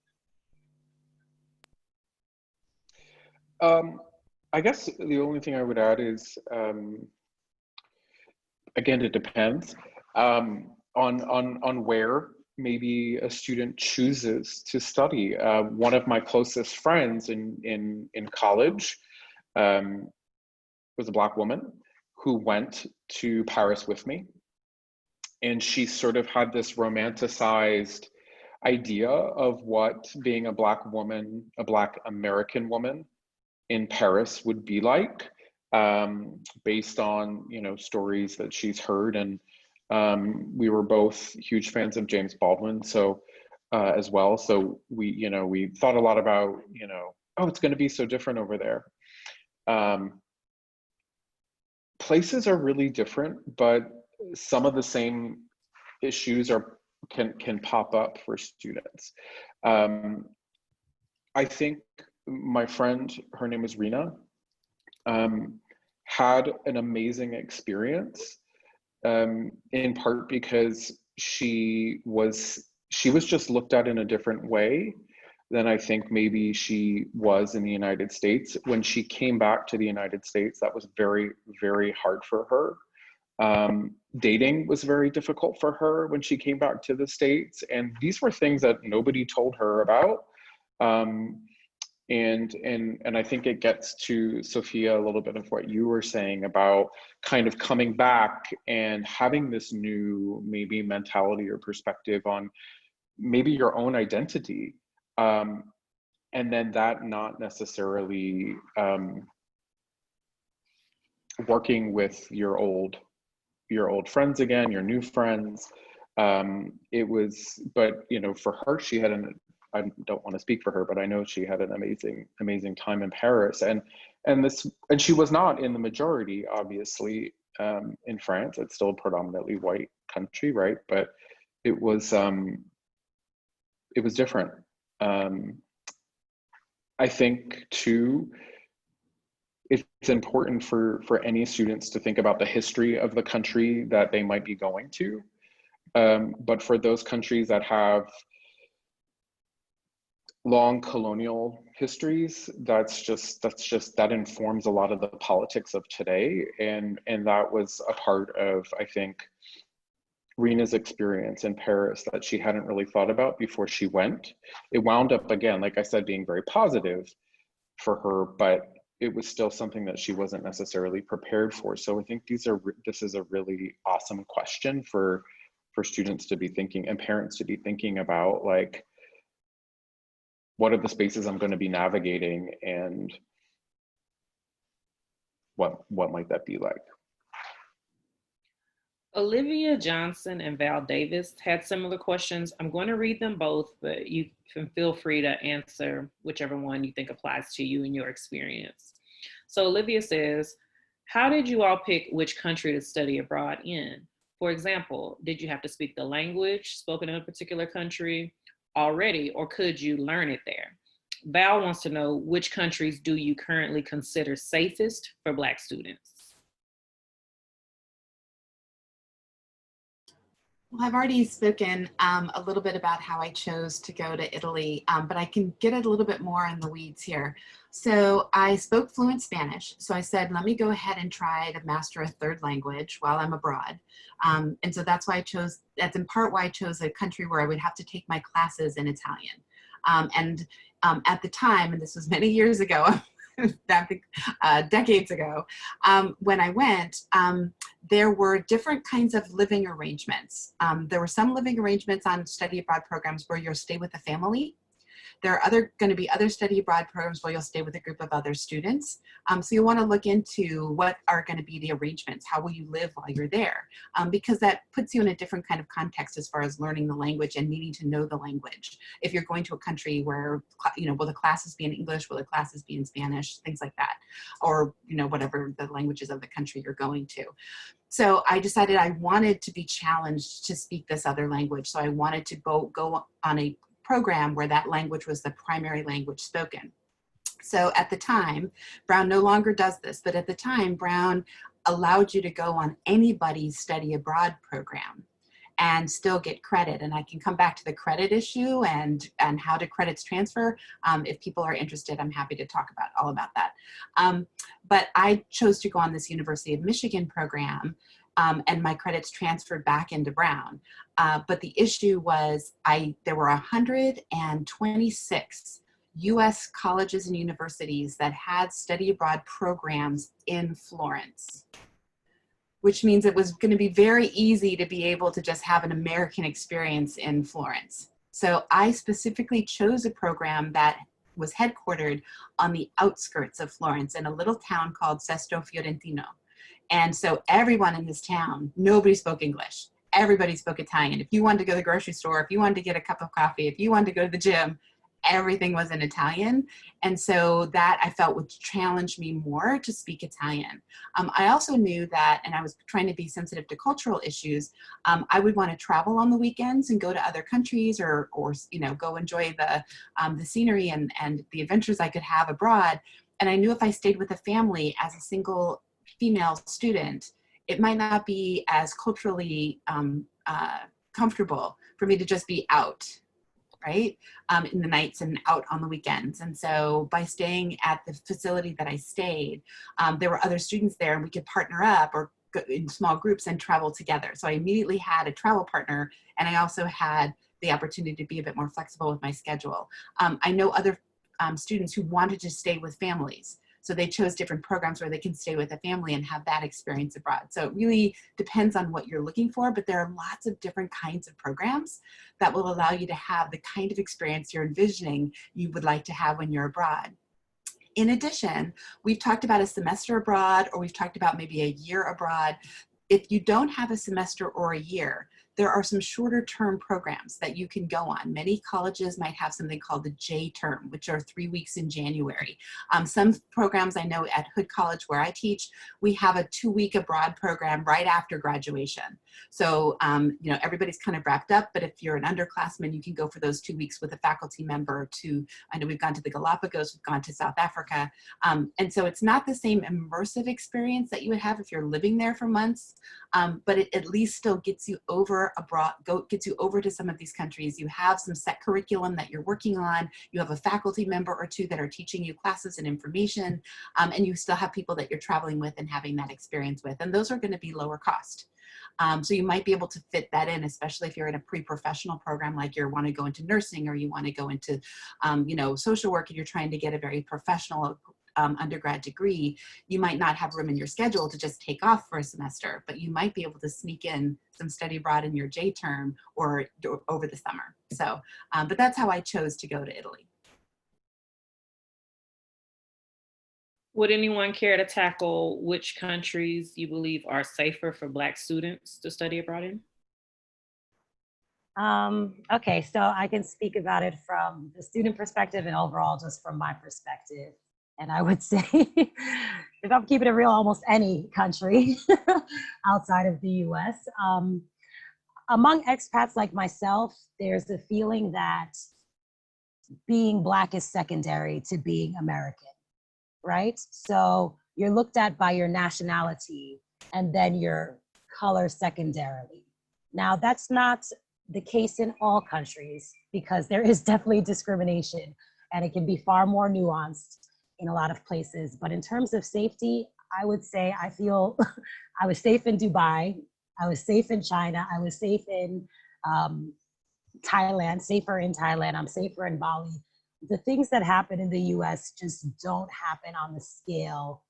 I guess the only thing I would add is, again, it depends on where maybe a student chooses to study. One of my closest friends in college was a Black woman who went to Paris with me. And she sort of had this romanticized idea of what being a Black woman, a Black American woman in Paris would be like, based on, you know, stories that she's heard. And we were both huge fans of James Baldwin, so as well. So we thought a lot about, oh, it's going to be so different over there. Places are really different, but some of the same issues can pop up for students. I think my friend, her name is Rena, had an amazing experience, in part because she was just looked at in a different way than I think maybe she was in the United States. When she came back to the United States, that was very, very hard for her. Dating was very difficult for her when she came back to the States. And these were things that nobody told her about. And I think it gets to, Sophia, a little bit of what you were saying about kind of coming back and having this new maybe mentality or perspective on maybe your own identity. And then that not necessarily working with your old friends again, your new friends. It was, but for her, she had I don't want to speak for her, but I know she had an amazing time in Paris, and she was not in the majority, obviously, in France. It's still a predominantly white country, right? But it was different. I think too, it's important for any students to think about the history of the country that they might be going to. But for those countries that have long colonial histories, that informs a lot of the politics of today. And that was a part of, I think, Rena's experience in Paris that she hadn't really thought about before she went. It wound up, again, like I said, being very positive for her, but it was still something that she wasn't necessarily prepared for. So I think this is a really awesome question for students to be thinking and parents to be thinking about, like, what are the spaces I'm going to be navigating, and what might that be like? Olivia Johnson and Val Davis had similar questions. I'm going to read them both, but you can feel free to answer whichever one you think applies to you and your experience. So Olivia says, how did you all pick which country to study abroad in? For example, did you have to speak the language spoken in a particular country already, or could you learn it there? Val wants to know, which countries do you currently consider safest for Black students? Well, I've already spoken a little bit about how I chose to go to Italy, but I can get a little bit more in the weeds here. So I spoke fluent Spanish. So I said, let me go ahead and try to master a third language while I'm abroad. And so that's in part why I chose a country where I would have to take my classes in Italian. At the time, and this was many years ago, decades ago, when I went, there were different kinds of living arrangements. There were some living arrangements on study abroad programs where you'll stay with a family. There are going to be other study abroad programs where you'll stay with a group of other students. So you want to look into what are going to be the arrangements. How will you live while you're there? Because that puts you in a different kind of context as far as learning the language and needing to know the language. If you're going to a country where, will the classes be in English? Will the classes be in Spanish? Things like that. Or, whatever the languages of the country you're going to. So I decided I wanted to be challenged to speak this other language. So I wanted to go on a program where that language was the primary language spoken. So at the time, Brown no longer does this, but at the time, Brown allowed you to go on anybody's study abroad program and still get credit. And I can come back to the credit issue and how do credits transfer. If people are interested, I'm happy to talk all about that. But I chose to go on this University of Michigan program, and my credits transferred back into Brown. But the issue was there were 126 US colleges and universities that had study abroad programs in Florence, which means it was going to be very easy to be able to just have an American experience in Florence. So I specifically chose a program that was headquartered on the outskirts of Florence in a little town called Sesto Fiorentino. And so everyone in this town, nobody spoke English. Everybody spoke Italian. If you wanted to go to the grocery store, if you wanted to get a cup of coffee, if you wanted to go to the gym, everything was in Italian. And so that I felt would challenge me more to speak Italian. I also knew that, and I was trying to be sensitive to cultural issues, I would want to travel on the weekends and go to other countries or you know, go enjoy the scenery and the adventures I could have abroad. And I knew if I stayed with a family as a single female student, it might not be as culturally comfortable for me to just be out, right, in the nights and out on the weekends. And so by staying at the facility that I stayed, there were other students there and we could partner up or go in small groups and travel together. So I immediately had a travel partner, and I also had the opportunity to be a bit more flexible with my schedule. I know other students who wanted to stay with families. So they chose different programs where they can stay with a family and have that experience abroad. So it really depends on what you're looking for, but there are lots of different kinds of programs that will allow you to have the kind of experience you're envisioning you would like to have when you're abroad. In addition, we've talked about a semester abroad, or we've talked about maybe a year abroad. If you don't have a semester or a year, there are some shorter term programs that you can go on. Many colleges might have something called the J term, which are 3 weeks in January. Some programs I know at Hood College where I teach, we have a 2-week abroad program right after graduation. So, you know, everybody's kind of wrapped up, but if you're an underclassman, you can go for those 2 weeks with a faculty member to, I know we've gone to the Galapagos, we've gone to South Africa. And so it's not the same immersive experience that you would have if you're living there for months, but it at least still gets you over abroad, gets you over to some of these countries. You have some set curriculum that you're working on. You have a faculty member or two that are teaching you classes and information, and you still have people that you're traveling with and having that experience with. And those are going to be lower cost. So you might be able to fit that in, especially if you're in a pre-professional program, like you want to go into nursing or you want to go into, you know, social work, and you're trying to get a very professional undergrad degree. You might not have room in your schedule to just take off for a semester, but you might be able to sneak in some study abroad in your J term or over the summer. So, but that's how I chose to go to Italy. Would anyone care to tackle which countries you believe are safer for Black students to study abroad in? Okay, so I can speak about it from the student perspective and overall just from my perspective. And I would say, if I'm keeping it real, almost any country outside of the US. Among expats like myself, there's a feeling that being Black is secondary to being American, right? So you're looked at by your nationality and then your color secondarily. Now, that's not the case in all countries, because there is definitely discrimination and it can be far more nuanced in a lot of places. But in terms of safety, I would say I feel I was safe in Dubai, I was safe in China, I was safe in Thailand, safer in Thailand, I'm safer in Bali. The things that happen in the US just don't happen on the scale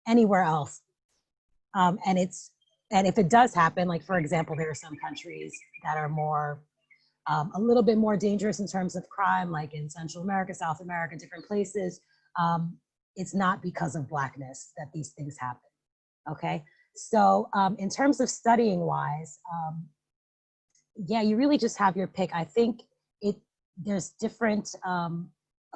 anywhere else. And if it does happen, like for example, there are some countries that are more, a little bit more dangerous in terms of crime, like in Central America, South America, different places. It's not because of Blackness that these things happen, okay? So in terms of studying wise, yeah, you really just have your pick. I think there's different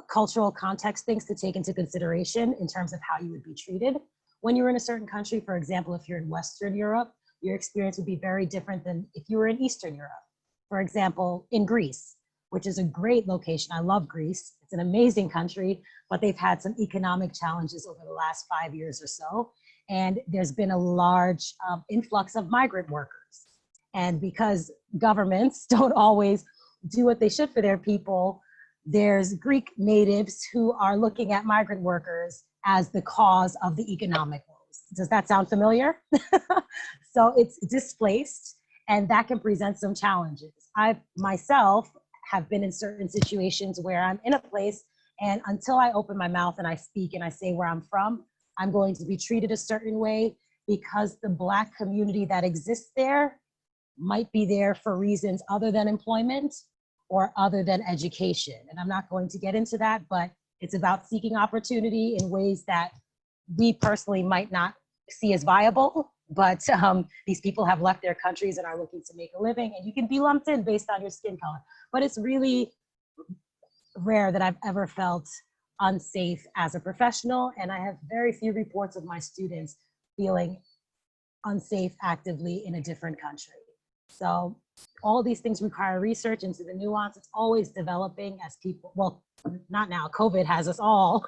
cultural context things to take into consideration in terms of how you would be treated when you're in a certain country. For example, if you're in Western Europe, your experience would be very different than if you were in Eastern Europe. For example, in Greece, which is a great location. I love Greece. It's an amazing country, but they've had some economic challenges over the last 5 years or so. And there's been a large influx of migrant workers. And because governments don't always do what they should for their people, there's Greek natives who are looking at migrant workers as the cause of the economic woes. Does that sound familiar? So it's displaced, and that can present some challenges. I myself have been in certain situations where I'm in a place, and until I open my mouth and I speak and I say where I'm from, I'm going to be treated a certain way because the Black community that exists there might be there for reasons other than employment or other than education. And I'm not going to get into that, but it's about seeking opportunity in ways that we personally might not see as viable, but these people have left their countries and are looking to make a living, and you can be lumped in based on your skin color. But it's really rare that I've ever felt unsafe as a professional, and I have very few reports of my students feeling unsafe actively in a different country. So all these things require research into the nuance. It's always developing as people, well, not now, COVID has us all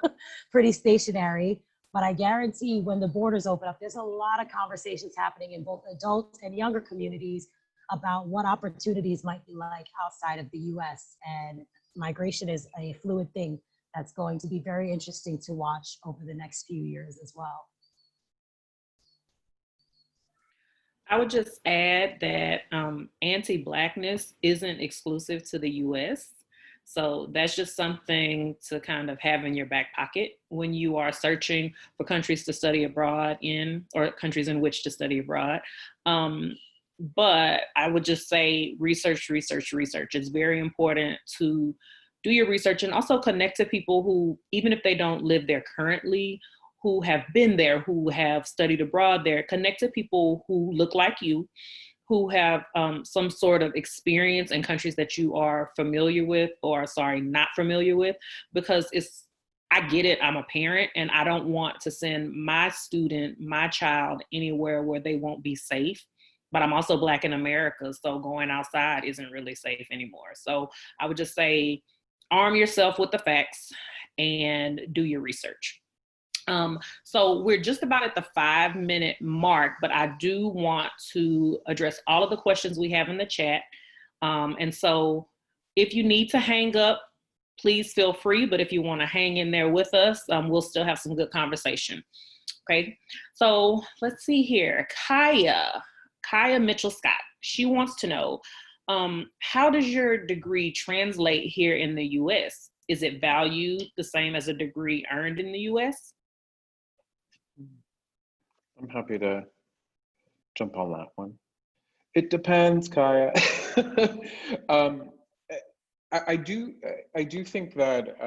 pretty stationary, but I guarantee when the borders open up, there's a lot of conversations happening in both adult and younger communities about what opportunities might be like outside of the US. And migration is a fluid thing that's going to be very interesting to watch over the next few years as well. I would just add that anti-Blackness isn't exclusive to the US. So that's just something to kind of have in your back pocket when you are searching for countries to study abroad in, or countries in which to study abroad. But I would just say research, research, research. It's very important to do your research and also connect to people who, even if they don't live there currently, who have been there, who have studied abroad there. Connect to people who look like you, who have some sort of experience in countries that you are familiar with, or sorry, not familiar with, because I get it, I'm a parent and I don't want to send my student, my child anywhere where they won't be safe, but I'm also Black in America, so going outside isn't really safe anymore. So I would just say, arm yourself with the facts and do your research. So we're just about at the 5-minute mark, but I do want to address all of the questions we have in the chat. And so if you need to hang up, please feel free, but if you want to hang in there with us, we'll still have some good conversation. Okay, so let's see here. Kaya Mitchell-Scott, she wants to know, how does your degree translate here in the US? Is it valued the same as a degree earned in the US? I'm happy to jump on that one. It depends, Kaya. I do think that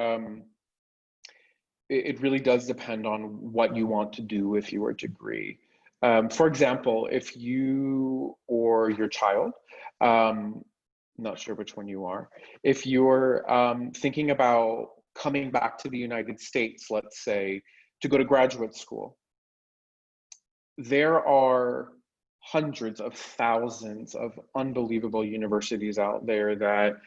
it really does depend on what you want to do with your degree. For example, if you or your child, not sure which one you are, if you're thinking about coming back to the United States, let's say, to go to graduate school, there are hundreds of thousands of unbelievable universities out there that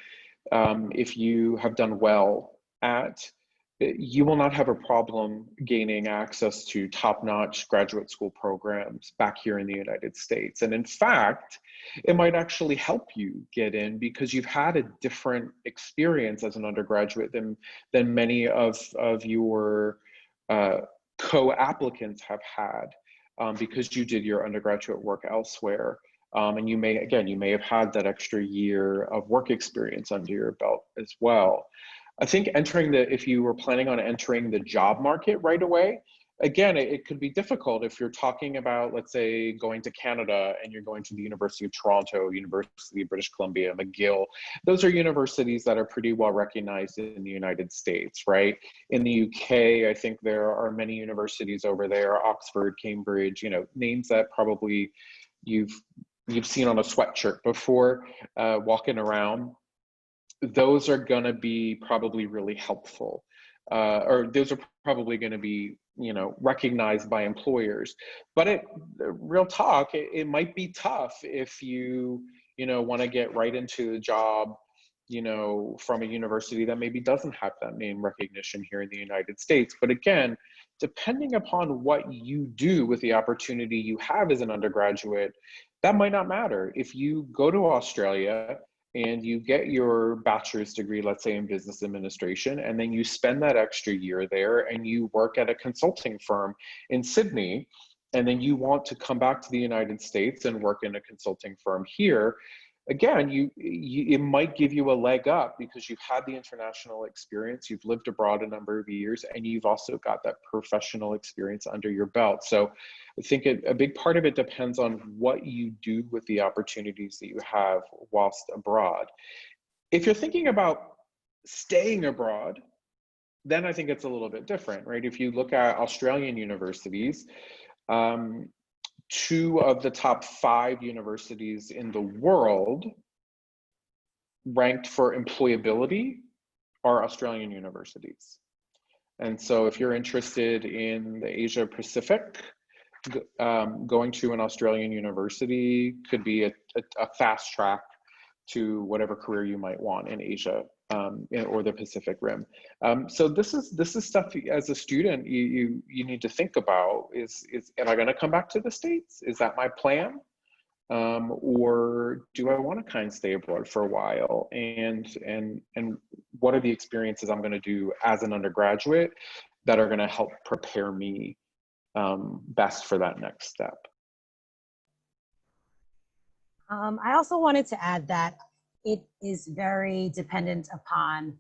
if you have done well at, you will not have a problem gaining access to top-notch graduate school programs back here in the United States. And in fact, it might actually help you get in because you've had a different experience as an undergraduate than many of your co-applicants have had. Because you did your undergraduate work elsewhere. And you may have had that extra year of work experience under your belt as well. I think if you were planning on entering the job market right away, again, it could be difficult if you're talking about, let's say, going to Canada and you're going to the University of Toronto, University of British Columbia, McGill. Those are universities that are pretty well recognized in the United States, right? In the UK, I think there are many universities over there, Oxford, Cambridge, names that probably you've seen on a sweatshirt before walking around. Those are gonna be probably really helpful. Or those are probably gonna be recognized by employers. But real talk, it might be tough if you want to get right into the job from a university that maybe doesn't have that name recognition here in the United States. But again, depending upon what you do with the opportunity you have as an undergraduate, that might not matter. If you go to Australia and you get your bachelor's degree, let's say in business administration, and then you spend that extra year there and you work at a consulting firm in Sydney, and then you want to come back to the United States and work in a consulting firm here, again, it might give you a leg up because you've had the international experience, you've lived abroad a number of years, and you've also got that professional experience under your belt. So I think a big part of it depends on what you do with the opportunities that you have whilst abroad. If you're thinking about staying abroad, then I think it's a little bit different, right? If you look at Australian universities, 2 of the top 5 universities in the world ranked for employability are Australian universities. And so if you're interested in the Asia Pacific, going to an Australian university could be a fast track to whatever career you might want in Asia or the Pacific Rim. So this is stuff as a student you need to think about. Is am I going to come back to the States? Is that my plan? Or do I want to kind of stay abroad for a while? And what are the experiences I'm going to do as an undergraduate that are going to help prepare me best for that next step? I also wanted to add that it is very dependent upon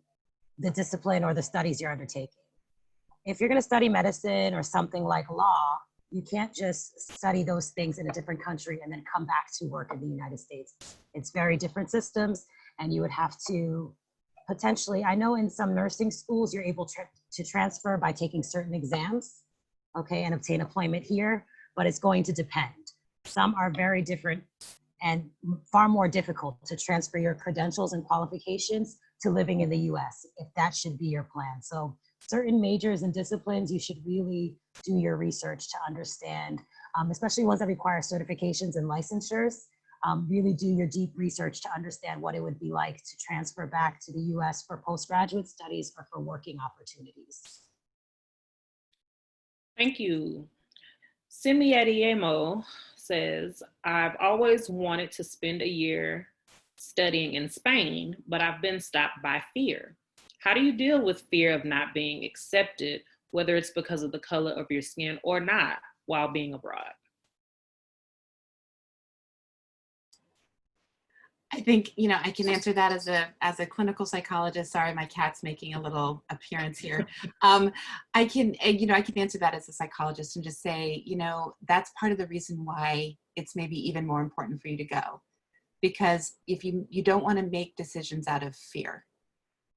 the discipline or the studies you're undertaking. If you're going to study medicine or something like law, you can't just study those things in a different country and then come back to work in the United States. It's very different systems, and you would have to potentially, I know in some nursing schools, you're able to transfer by taking certain exams, okay, and obtain employment here, but it's going to depend. Some are very different and far more difficult to transfer your credentials and qualifications to living in the US, if that should be your plan. So certain majors and disciplines, you should really do your research to understand, especially ones that require certifications and licensures, really do your deep research to understand what it would be like to transfer back to the US for postgraduate studies or for working opportunities. Thank you. Simi Adiemo says, I've always wanted to spend a year studying in Spain, but I've been stopped by fear. How do you deal with fear of not being accepted, whether it's because of the color of your skin or not, while being abroad? I think, I can answer that as a clinical psychologist. Sorry, my cat's making a little appearance here. I can answer that as a psychologist and just say, that's part of the reason why it's maybe even more important for you to go. Because if you don't want to make decisions out of fear,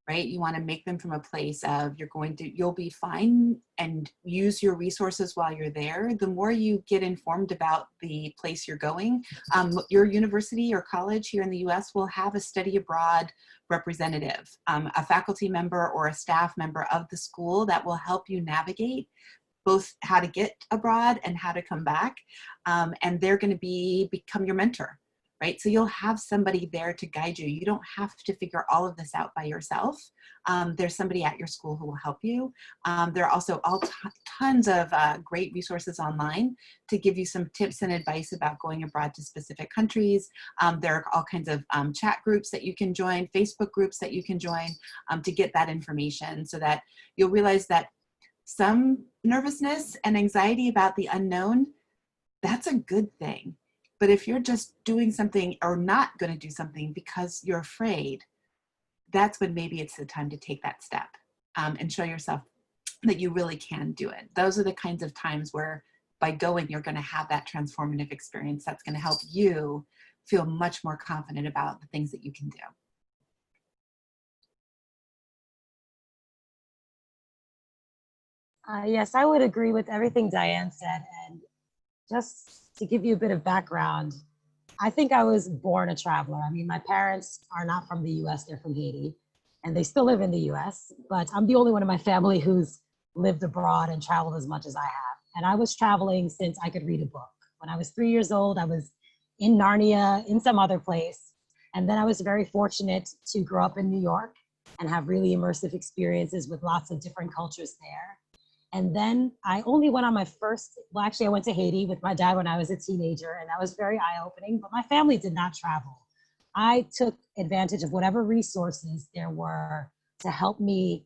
right? You want to make them from a place of you'll be fine and use your resources while you're there. The more you get informed about the place you're going, your university or college here in the US will have a study abroad representative, a faculty member or a staff member of the school that will help you navigate both how to get abroad and how to come back. And they're going to become your mentor. Right? So you'll have somebody there to guide you. You don't have to figure all of this out by yourself. There's somebody at your school who will help you. There are also tons of great resources online to give you some tips and advice about going abroad to specific countries. There are all kinds of chat groups that you can join, Facebook groups that you can join to get that information, so that you'll realize that some nervousness and anxiety about the unknown, that's a good thing. But if you're just doing something or not going to do something because you're afraid, that's when maybe it's the time to take that step and show yourself that you really can do it. Those are the kinds of times where by going, you're going to have that transformative experience that's going to help you feel much more confident about the things that you can do. Yes, I would agree with everything Diane said. And just to give you a bit of background, I think I was born a traveler. I mean, my parents are not from the US, they're from Haiti, and they still live in the US, but I'm the only one in my family who's lived abroad and traveled as much as I have. And I was traveling since I could read a book. When I was 3 years old, I was in Narnia, in some other place. And then I was very fortunate to grow up in New York and have really immersive experiences with lots of different cultures there. And then I only went on my I went to Haiti with my dad when I was a teenager, and that was very eye-opening, but my family did not travel. I took advantage of whatever resources there were to help me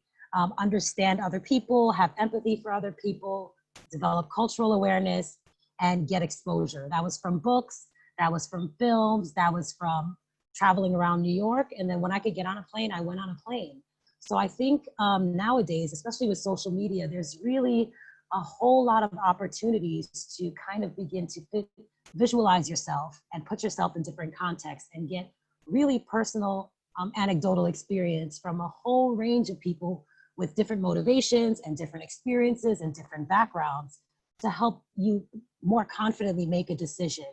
understand other people, have empathy for other people, develop cultural awareness, and get exposure. That was from books, that was from films, that was from traveling around New York. And then when I could get on a plane, I went on a plane. So I think nowadays, especially with social media, there's really a whole lot of opportunities to kind of begin to visualize yourself and put yourself in different contexts and get really personal anecdotal experience from a whole range of people with different motivations and different experiences and different backgrounds to help you more confidently make a decision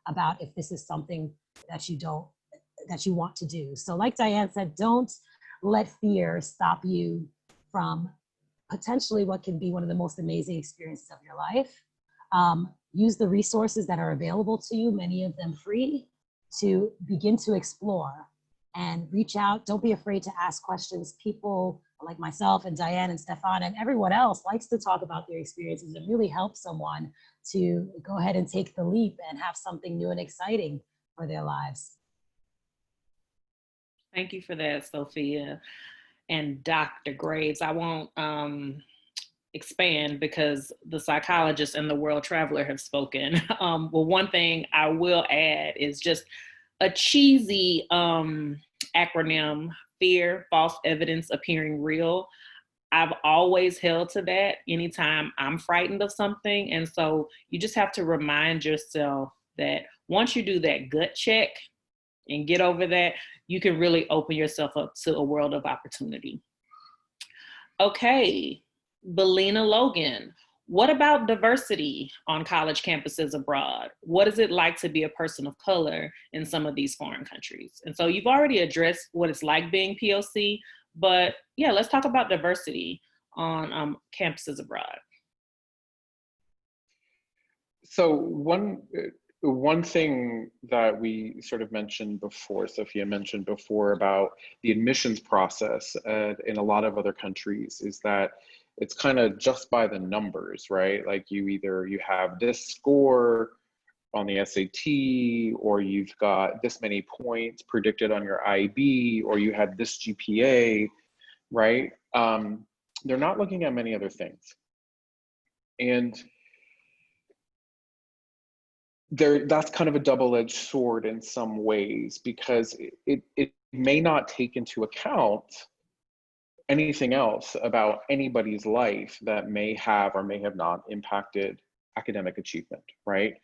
about if this is something that you want to do. So like Diane said, don't let fear stop you from potentially what can be one of the most amazing experiences of your life. Use the resources that are available to you, many of them free, to begin to explore and reach out. Don't be afraid to ask questions. People like myself and Diane and Stefan and everyone else likes to talk about their experiences and really help someone to go ahead and take the leap and have something new and exciting for their lives. Thank you for that, Sophia. And Dr. Graves, I won't expand because the psychologist and the world traveler have spoken. Well, one thing I will add is just a cheesy acronym, fear, false evidence appearing real. I've always held to that anytime I'm frightened of something. And so you just have to remind yourself that once you do that gut check and get over that, you can really open yourself up to a world of opportunity. Okay, Belina Logan, what about diversity on college campuses abroad? What is it like to be a person of color in some of these foreign countries? And so you've already addressed what it's like being POC, but yeah, let's talk about diversity on campuses abroad. So one thing that we sort of mentioned before, Sophia mentioned before about the admissions process in a lot of other countries is that it's kind of just by the numbers, right? Like you have this score on the SAT, or you've got this many points predicted on your IB, or you had this GPA, right? They're not looking at many other things. And that's kind of a double-edged sword in some ways, because it may not take into account anything else about anybody's life that may have or may have not impacted academic achievement, right?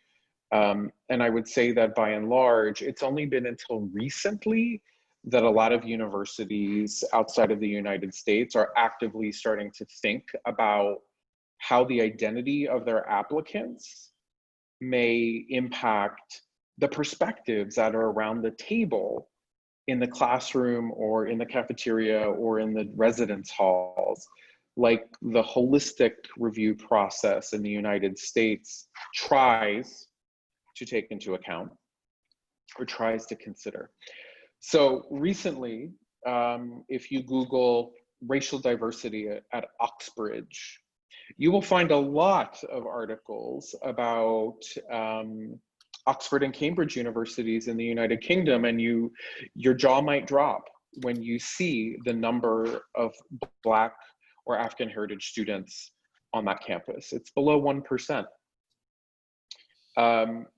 And I would say that by and large, it's only been until recently that a lot of universities outside of the United States are actively starting to think about how the identity of their applicants may impact the perspectives that are around the table in the classroom or in the cafeteria or in the residence halls. Like the holistic review process in the United States tries to take into account or tries to consider. So recently, if you Google racial diversity at Oxbridge, you will find a lot of articles about Oxford and Cambridge universities in the United Kingdom, and your jaw might drop when you see the number of Black or African heritage students on that campus. It's below 1%.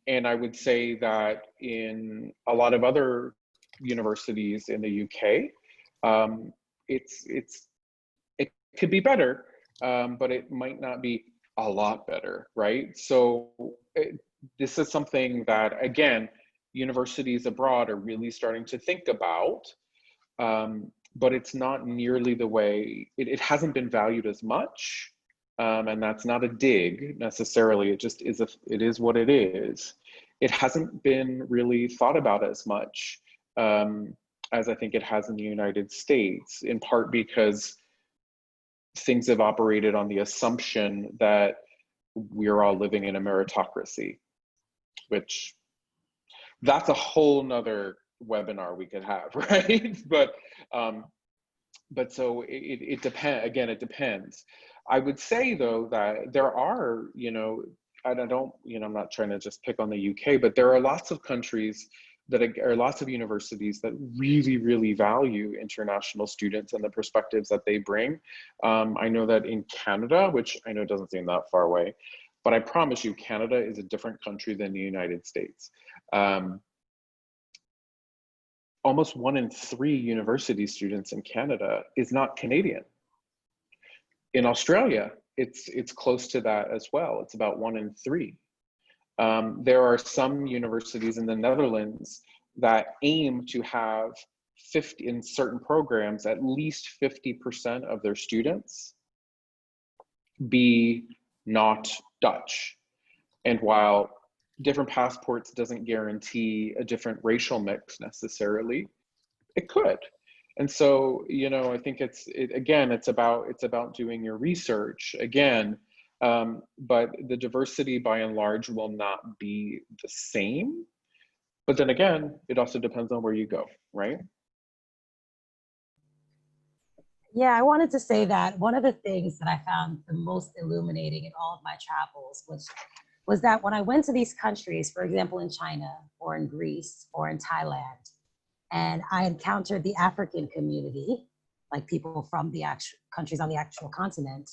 And I would say that in a lot of other universities in the UK, it could be better, but it might not be a lot better, right? So this is something that, again, universities abroad are really starting to think about, but it's not nearly the way, it hasn't been valued as much. And that's not a dig necessarily, it just is, it is what it is. It hasn't been really thought about as much as I think it has in the United States, in part because things have operated on the assumption that we're all living in a meritocracy, which that's a whole nother webinar we could have, right? But so it depends, again, it depends. I would say though that there are, and I don't, I'm not trying to just pick on the UK, but there are lots of countries that are lots of universities that really, really value international students and the perspectives that they bring. I know that in Canada, which I know doesn't seem that far away, But I promise you, Canada is a different country than the United States. Almost 1 in 3 university students in Canada is not Canadian. In Australia, it's close to that as well. It's about 1 in 3. There are some universities in the Netherlands that aim to have 50 in certain programs, at least 50% of their students be not Dutch. And while different passports doesn't guarantee a different racial mix necessarily, it could. And so, you know, I think it's about doing your research again, but the diversity by and large will not be the same. But then again, it also depends on where you go, right? Yeah, I wanted to say that one of the things that I found the most illuminating in all of my travels was that when I went to these countries, for example, in China or in Greece or in Thailand, and I encountered the African community, like people from the actual countries on the actual continent,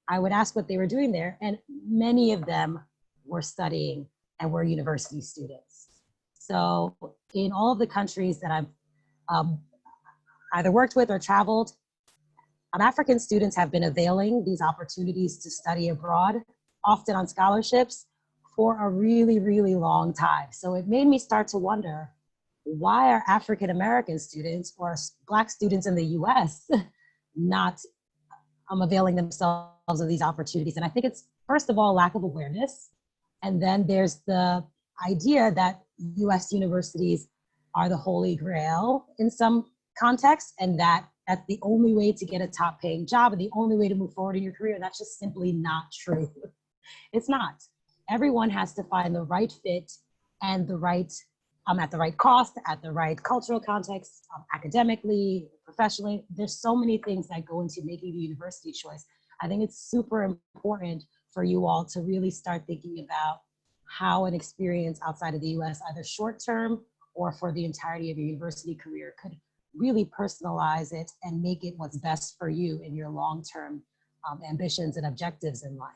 I would ask what they were doing there, and many of them were studying and were university students. So in all of the countries that I've either worked with or traveled, African students have been availing these opportunities to study abroad, often on scholarships, for a really, really long time. So it made me start to wonder, why are African American students or Black students in the US not availing themselves of these opportunities? And I think it's, first of all, lack of awareness. And then there's the idea that US universities are the holy grail in some contexts, and that's the only way to get a top paying job and the only way to move forward in your career. That's just simply not true. It's not. Everyone has to find the right fit and the right, at the right cost, at the right cultural context, academically, professionally. There's so many things that go into making the university choice. I think it's super important for you all to really start thinking about how an experience outside of the US, either short term or for the entirety of your university career, could really personalize it and make it what's best for you in your long-term ambitions and objectives in life.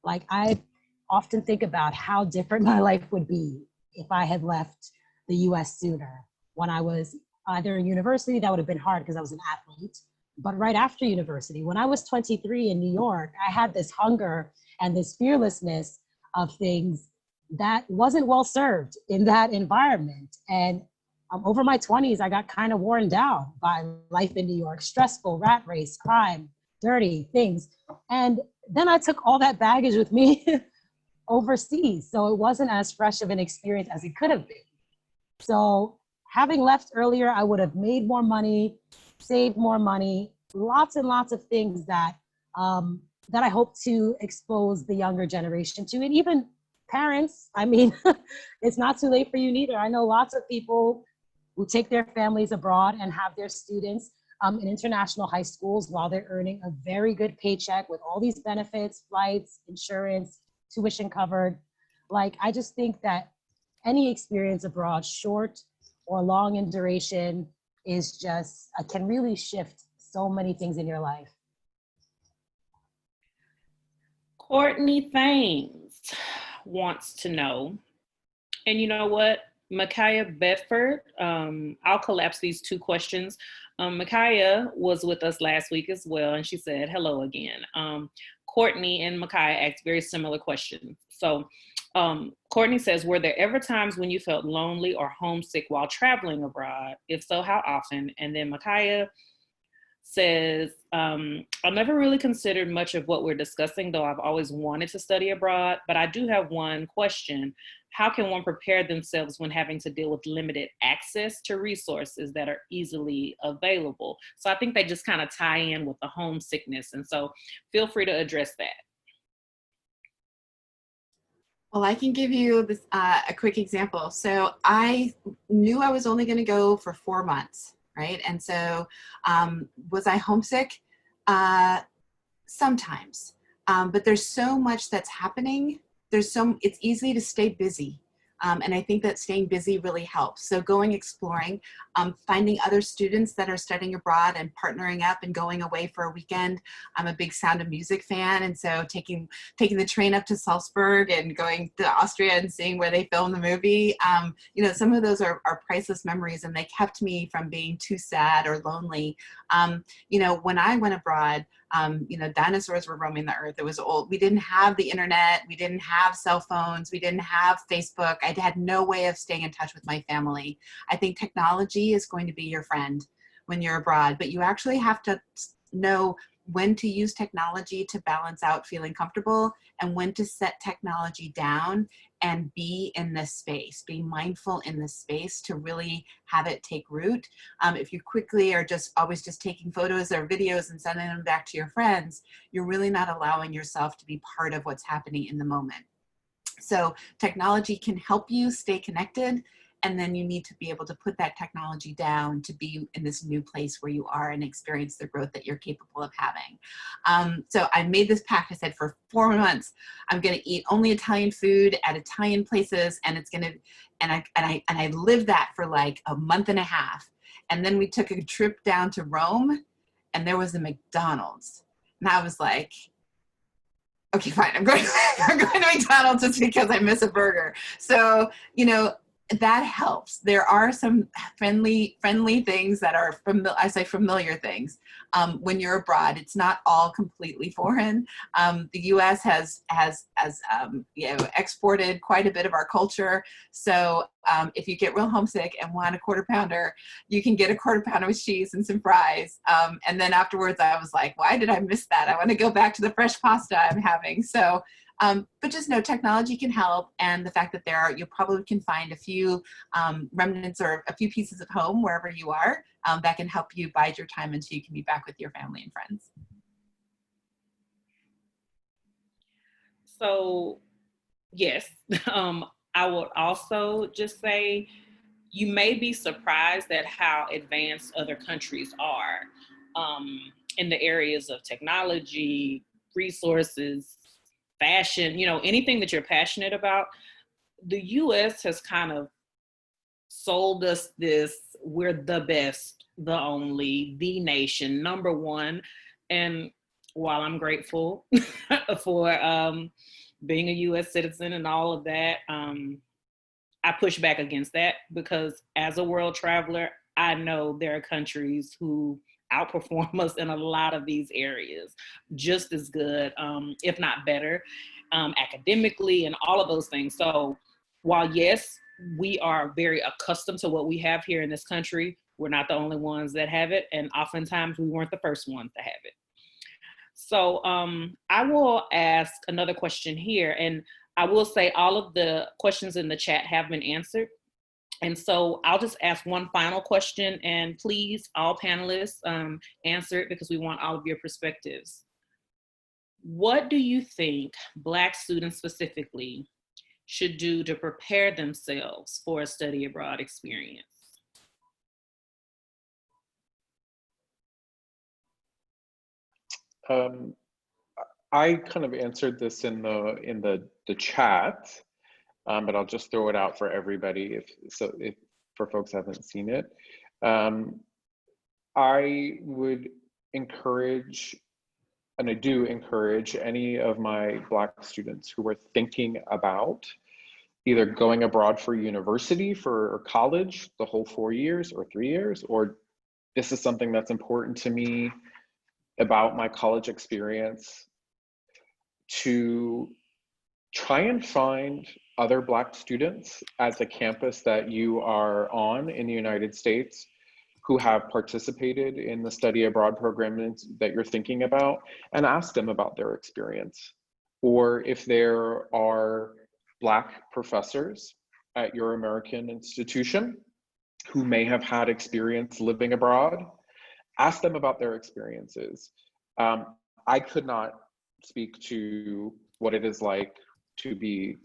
Like, I often think about how different my life would be if I had left the US sooner. When I was either in university, that would have been hard because I was an athlete, but right after university, when I was 23 in New York, I had this hunger and this fearlessness of things that wasn't well served in that environment. And over my 20s, I got kind of worn down by life in New York, stressful, rat race, crime, dirty things. And then I took all that baggage with me overseas. So it wasn't as fresh of an experience as it could have been. So having left earlier, I would have made more money, saved more money, lots and lots of things that, that I hope to expose the younger generation to, and even parents. I mean, it's not too late for you neither. I know lots of people who take their families abroad and have their students in international high schools while they're earning a very good paycheck with all these benefits, flights, insurance, tuition covered. Like, I just think that any experience abroad, short or long in duration, is just, can really shift so many things in your life. Courtney Thames wants to know, and you know what? Micaiah Bedford, I'll collapse these two questions. Micaiah was with us last week as well, and she said, hello again. Courtney and Micaiah asked very similar questions. So Courtney says, were there ever times when you felt lonely or homesick while traveling abroad? If so, how often? And then Micaiah says, I've never really considered much of what we're discussing, though I've always wanted to study abroad, but I do have one question. How can one prepare themselves when having to deal with limited access to resources that are easily available? So I think they just kind of tie in with the homesickness. And so feel free to address that. Well, I can give you this, a quick example. So I knew I was only going to go for 4 months, right? And so was I homesick? Sometimes, but there's so much that's happening. It's easy to stay busy. And I think that staying busy really helps. So going exploring, finding other students that are studying abroad and partnering up and going away for a weekend. I'm a big Sound of Music fan, and so taking the train up to Salzburg and going to Austria and seeing where they filmed the movie. You know, some of those are priceless memories, and they kept me from being too sad or lonely. You know, when I went abroad, you know, dinosaurs were roaming the earth. It was old. We didn't have the internet. We didn't have cell phones. We didn't have Facebook. I had no way of staying in touch with my family. I think technology is going to be your friend when you're abroad, but you actually have to know when to use technology to balance out feeling comfortable and when to set technology down and be in this space, be mindful in this space to really have it take root. If you quickly are always just taking photos or videos and sending them back to your friends, you're really not allowing yourself to be part of what's happening in the moment. So technology can help you stay connected, and then you need to be able to put that technology down to be in this new place where you are and experience the growth that you're capable of having. So I made this pact. I said for 4 months, I'm going to eat only Italian food at Italian places, and it's going to, and I lived that for like a month and a half. And then we took a trip down to Rome, and there was a McDonald's, and I was like, okay, fine, I'm going to McDonald's just because I miss a burger. So, you know, that helps. There are some friendly things that are familiar things. When you're abroad, it's not all completely foreign. The U.S. has you know, exported quite a bit of our culture. So if you get real homesick and want a quarter pounder, you can get a quarter pounder with cheese and some fries. And then afterwards, I was like, why did I miss that? I want to go back to the fresh pasta I'm having. So. But just know technology can help, and the fact that you probably can find a few remnants or a few pieces of home wherever you are that can help you bide your time until you can be back with your family and friends. So, yes, I would also just say you may be surprised at how advanced other countries are in the areas of technology, resources, fashion, you know, anything that you're passionate about. The US has kind of sold us this, we're the best, the only, the nation, number one. And while I'm grateful for being a US citizen and all of that, I push back against that because as a world traveler, I know there are countries who outperform us in a lot of these areas, just as good, if not better, academically and all of those things. So while yes, we are very accustomed to what we have here in this country, we're not the only ones that have it. And oftentimes we weren't the first ones to have it. So I will ask another question here. And I will say all of the questions in the chat have been answered. And so I'll just ask one final question, and please, all panelists, answer it because we want all of your perspectives. What do you think Black students specifically should do to prepare themselves for a study abroad experience? I kind of answered this in the chat. But I'll just throw it out for everybody if for folks who haven't seen it. I would encourage, and I do encourage any of my Black students who are thinking about either going abroad for university or college, the whole 4 years or 3 years, or this is something that's important to me about my college experience, to try and find other Black students at the campus that you are on in the United States who have participated in the study abroad program that you're thinking about, and ask them about their experience. Or if there are Black professors at your American institution who may have had experience living abroad, ask them about their experiences. I could not speak to what it is like to be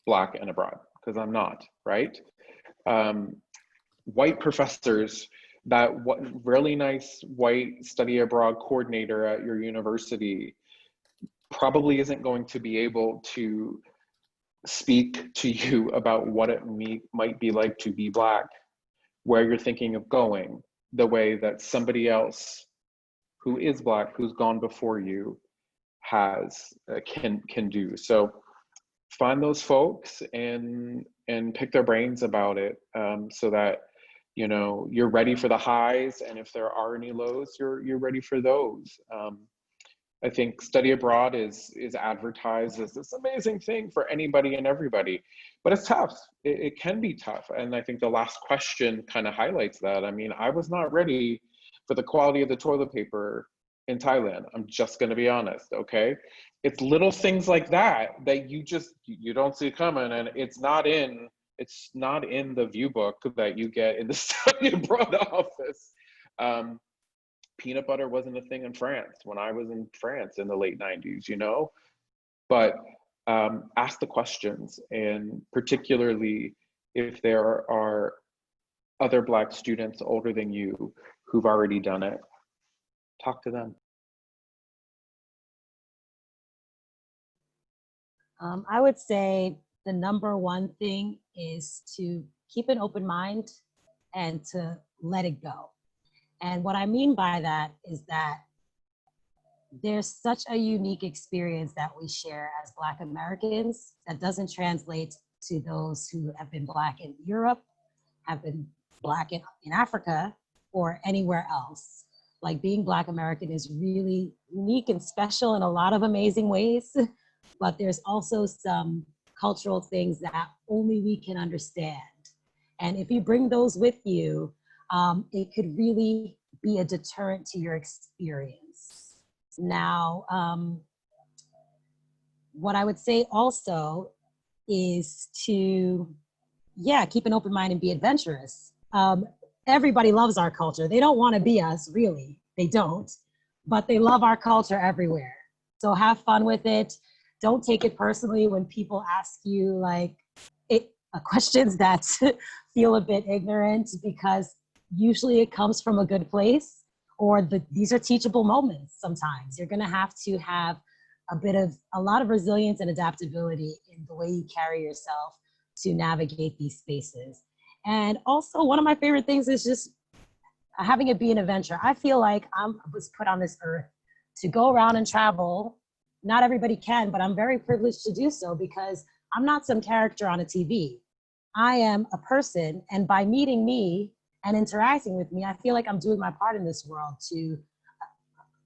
Black and abroad, because I'm not, right? White professors, that really nice white study abroad coordinator at your university probably isn't going to be able to speak to you about what it might be like to be Black, where you're thinking of going, the way that somebody else who is Black, who's gone before you, can do. So find those folks and pick their brains about it, so that you're ready for the highs, and if there are any lows, you're ready for those. I think study abroad is advertised as this amazing thing for anybody and everybody, but it's tough. It can be tough, and I think the last question kind of highlights that. I mean, I was not ready for the quality of the toilet paper in Thailand. I'm just going to be honest. Okay, it's little things like that you don't see coming, and it's not in the view book that you get in the study abroad office. Peanut butter wasn't a thing in France when I was in France in the late 90s, but ask the questions, and particularly if there are other Black students older than you who've already done it, talk to them. I would say the number one thing is to keep an open mind and to let it go. And what I mean by that is that there's such a unique experience that we share as Black Americans that doesn't translate to those who have been Black in Europe, have been Black in Africa, or anywhere else. Like, being Black American is really unique and special in a lot of amazing ways, but there's also some cultural things that only we can understand. And if you bring those with you, it could really be a deterrent to your experience. Now, what I would say also is to, keep an open mind and be adventurous. Everybody loves our culture. They don't want to be us, really. They don't, but they love our culture everywhere. So have fun with it. Don't take it personally when people ask you questions that feel a bit ignorant, because usually it comes from a good place, or these are teachable moments. Sometimes you're going to have a lot of resilience and adaptability in the way you carry yourself to navigate these spaces. And also, one of my favorite things is just having it be an adventure. I feel like I was put on this earth to go around and travel. Not everybody can, but I'm very privileged to do so, because I'm not some character on a TV. I am a person, and by meeting me and interacting with me, I feel like I'm doing my part in this world to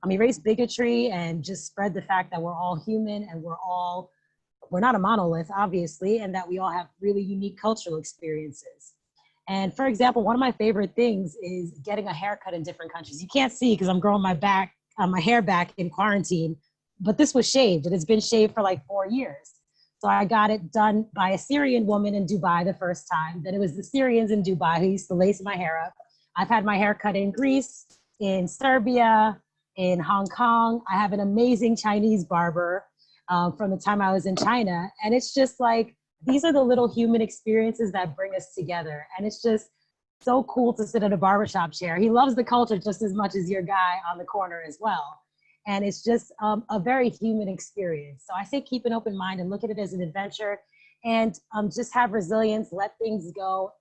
erase bigotry and just spread the fact that we're all human, and we're not a monolith, obviously, and that we all have really unique cultural experiences. And for example, one of my favorite things is getting a haircut in different countries. You can't see because I'm growing my hair back in quarantine, but this was shaved, and it's been shaved for like 4 years. So I got it done by a Syrian woman in Dubai the first time. Then it was the Syrians in Dubai who used to lace my hair up. I've had my hair cut in Greece, in Serbia, in Hong Kong. I have an amazing Chinese barber from the time I was in China. And it's just like, these are the little human experiences that bring us together. And it's just so cool to sit at a barbershop chair. He loves the culture just as much as your guy on the corner as well. And it's just a very human experience. So I say keep an open mind and look at it as an adventure, and just have resilience, let things go,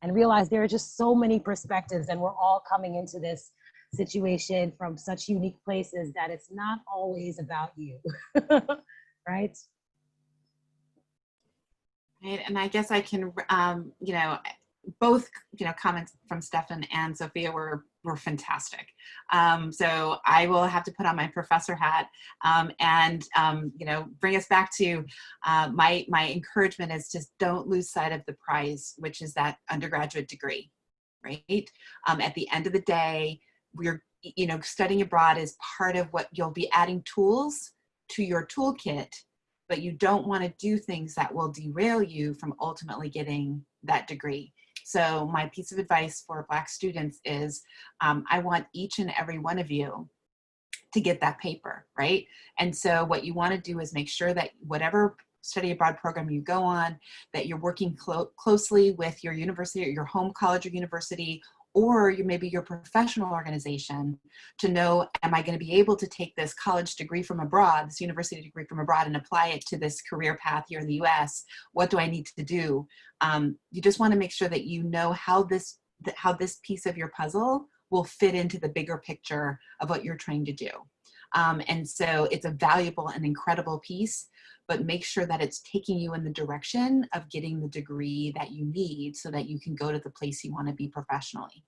and realize there are just so many perspectives, and we're all coming into this situation from such unique places that it's not always about you, right? Right, and I guess I can, both, comments from Stefan and Sophia were fantastic. So I will have to put on my professor hat and bring us back to my encouragement is just don't lose sight of the prize, which is that undergraduate degree, right? At the end of the day, we're, studying abroad is part of what you'll be adding tools to your toolkit, but you don't want to do things that will derail you from ultimately getting that degree. So my piece of advice for Black students is I want each and every one of you to get that paper, right? And so what you want to do is make sure that whatever study abroad program you go on, that you're working closely with your university or your home college or university, or maybe your professional organization to know, am I going to be able to take this college degree from abroad, this university degree from abroad, and apply it to this career path here in the US? What do I need to do? You just want to make sure that you know how this piece of your puzzle will fit into the bigger picture of what you're trying to do. And so it's a valuable and incredible piece, but make sure that it's taking you in the direction of getting the degree that you need so that you can go to the place you want to be professionally.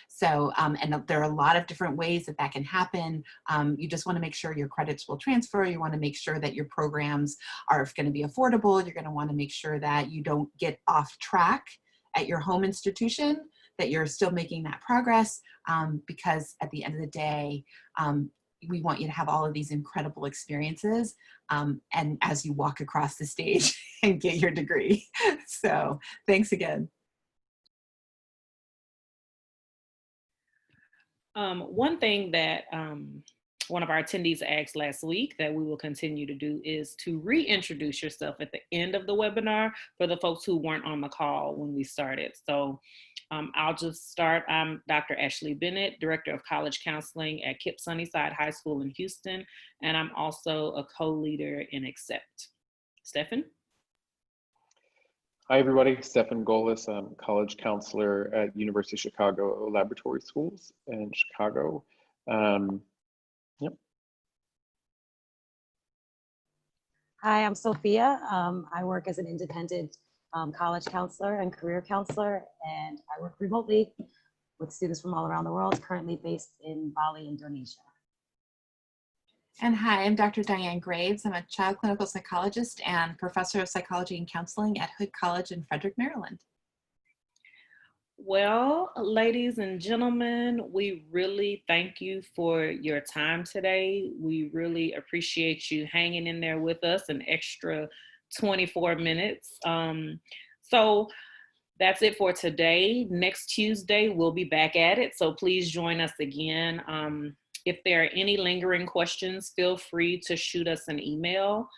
So, and there are a lot of different ways that can happen. You just want to make sure your credits will transfer. You want to make sure that your programs are going to be affordable. You're going to want to make sure that you don't get off track at your home institution, that you're still making that progress, because at the end of the day, we want you to have all of these incredible experiences, and as you walk across the stage and get your degree. So thanks again. One thing that one of our attendees asked last week that we will continue to do is to reintroduce yourself at the end of the webinar for the folks who weren't on the call when we started. So I'll just start. I'm Dr. Ashley Bennett, Director of College Counseling at KIPP Sunnyside High School in Houston, and I'm also a co-leader in Accept. Stefan? Hi, everybody. Stefan Golis. I'm college counselor at University of Chicago Laboratory Schools in Chicago. Yep. Hi, I'm Sophia. I work as an independent college counselor and career counselor, and I work remotely with students from all around the world, currently based in Bali, Indonesia. And hi, I'm Dr. Diane Graves. I'm a child clinical psychologist and professor of psychology and counseling at Hood College in Frederick, Maryland. Well, ladies and gentlemen, we really thank you for your time today. We really appreciate you hanging in there with us an extra 24 minutes. So that's it for today. Next Tuesday, we'll be back at it. So please join us again. If there are any lingering questions, feel free to shoot us an email,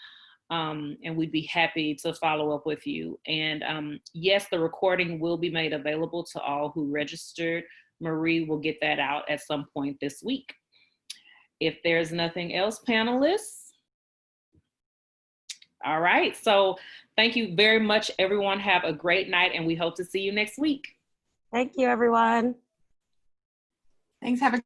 and we'd be happy to follow up with you. And yes, the recording will be made available to all who registered. Marie will get that out at some point this week. If there's nothing else, panelists. All right, so thank you very much, everyone. Have a great night, and we hope to see you next week. Thank you, everyone. Thanks. Have a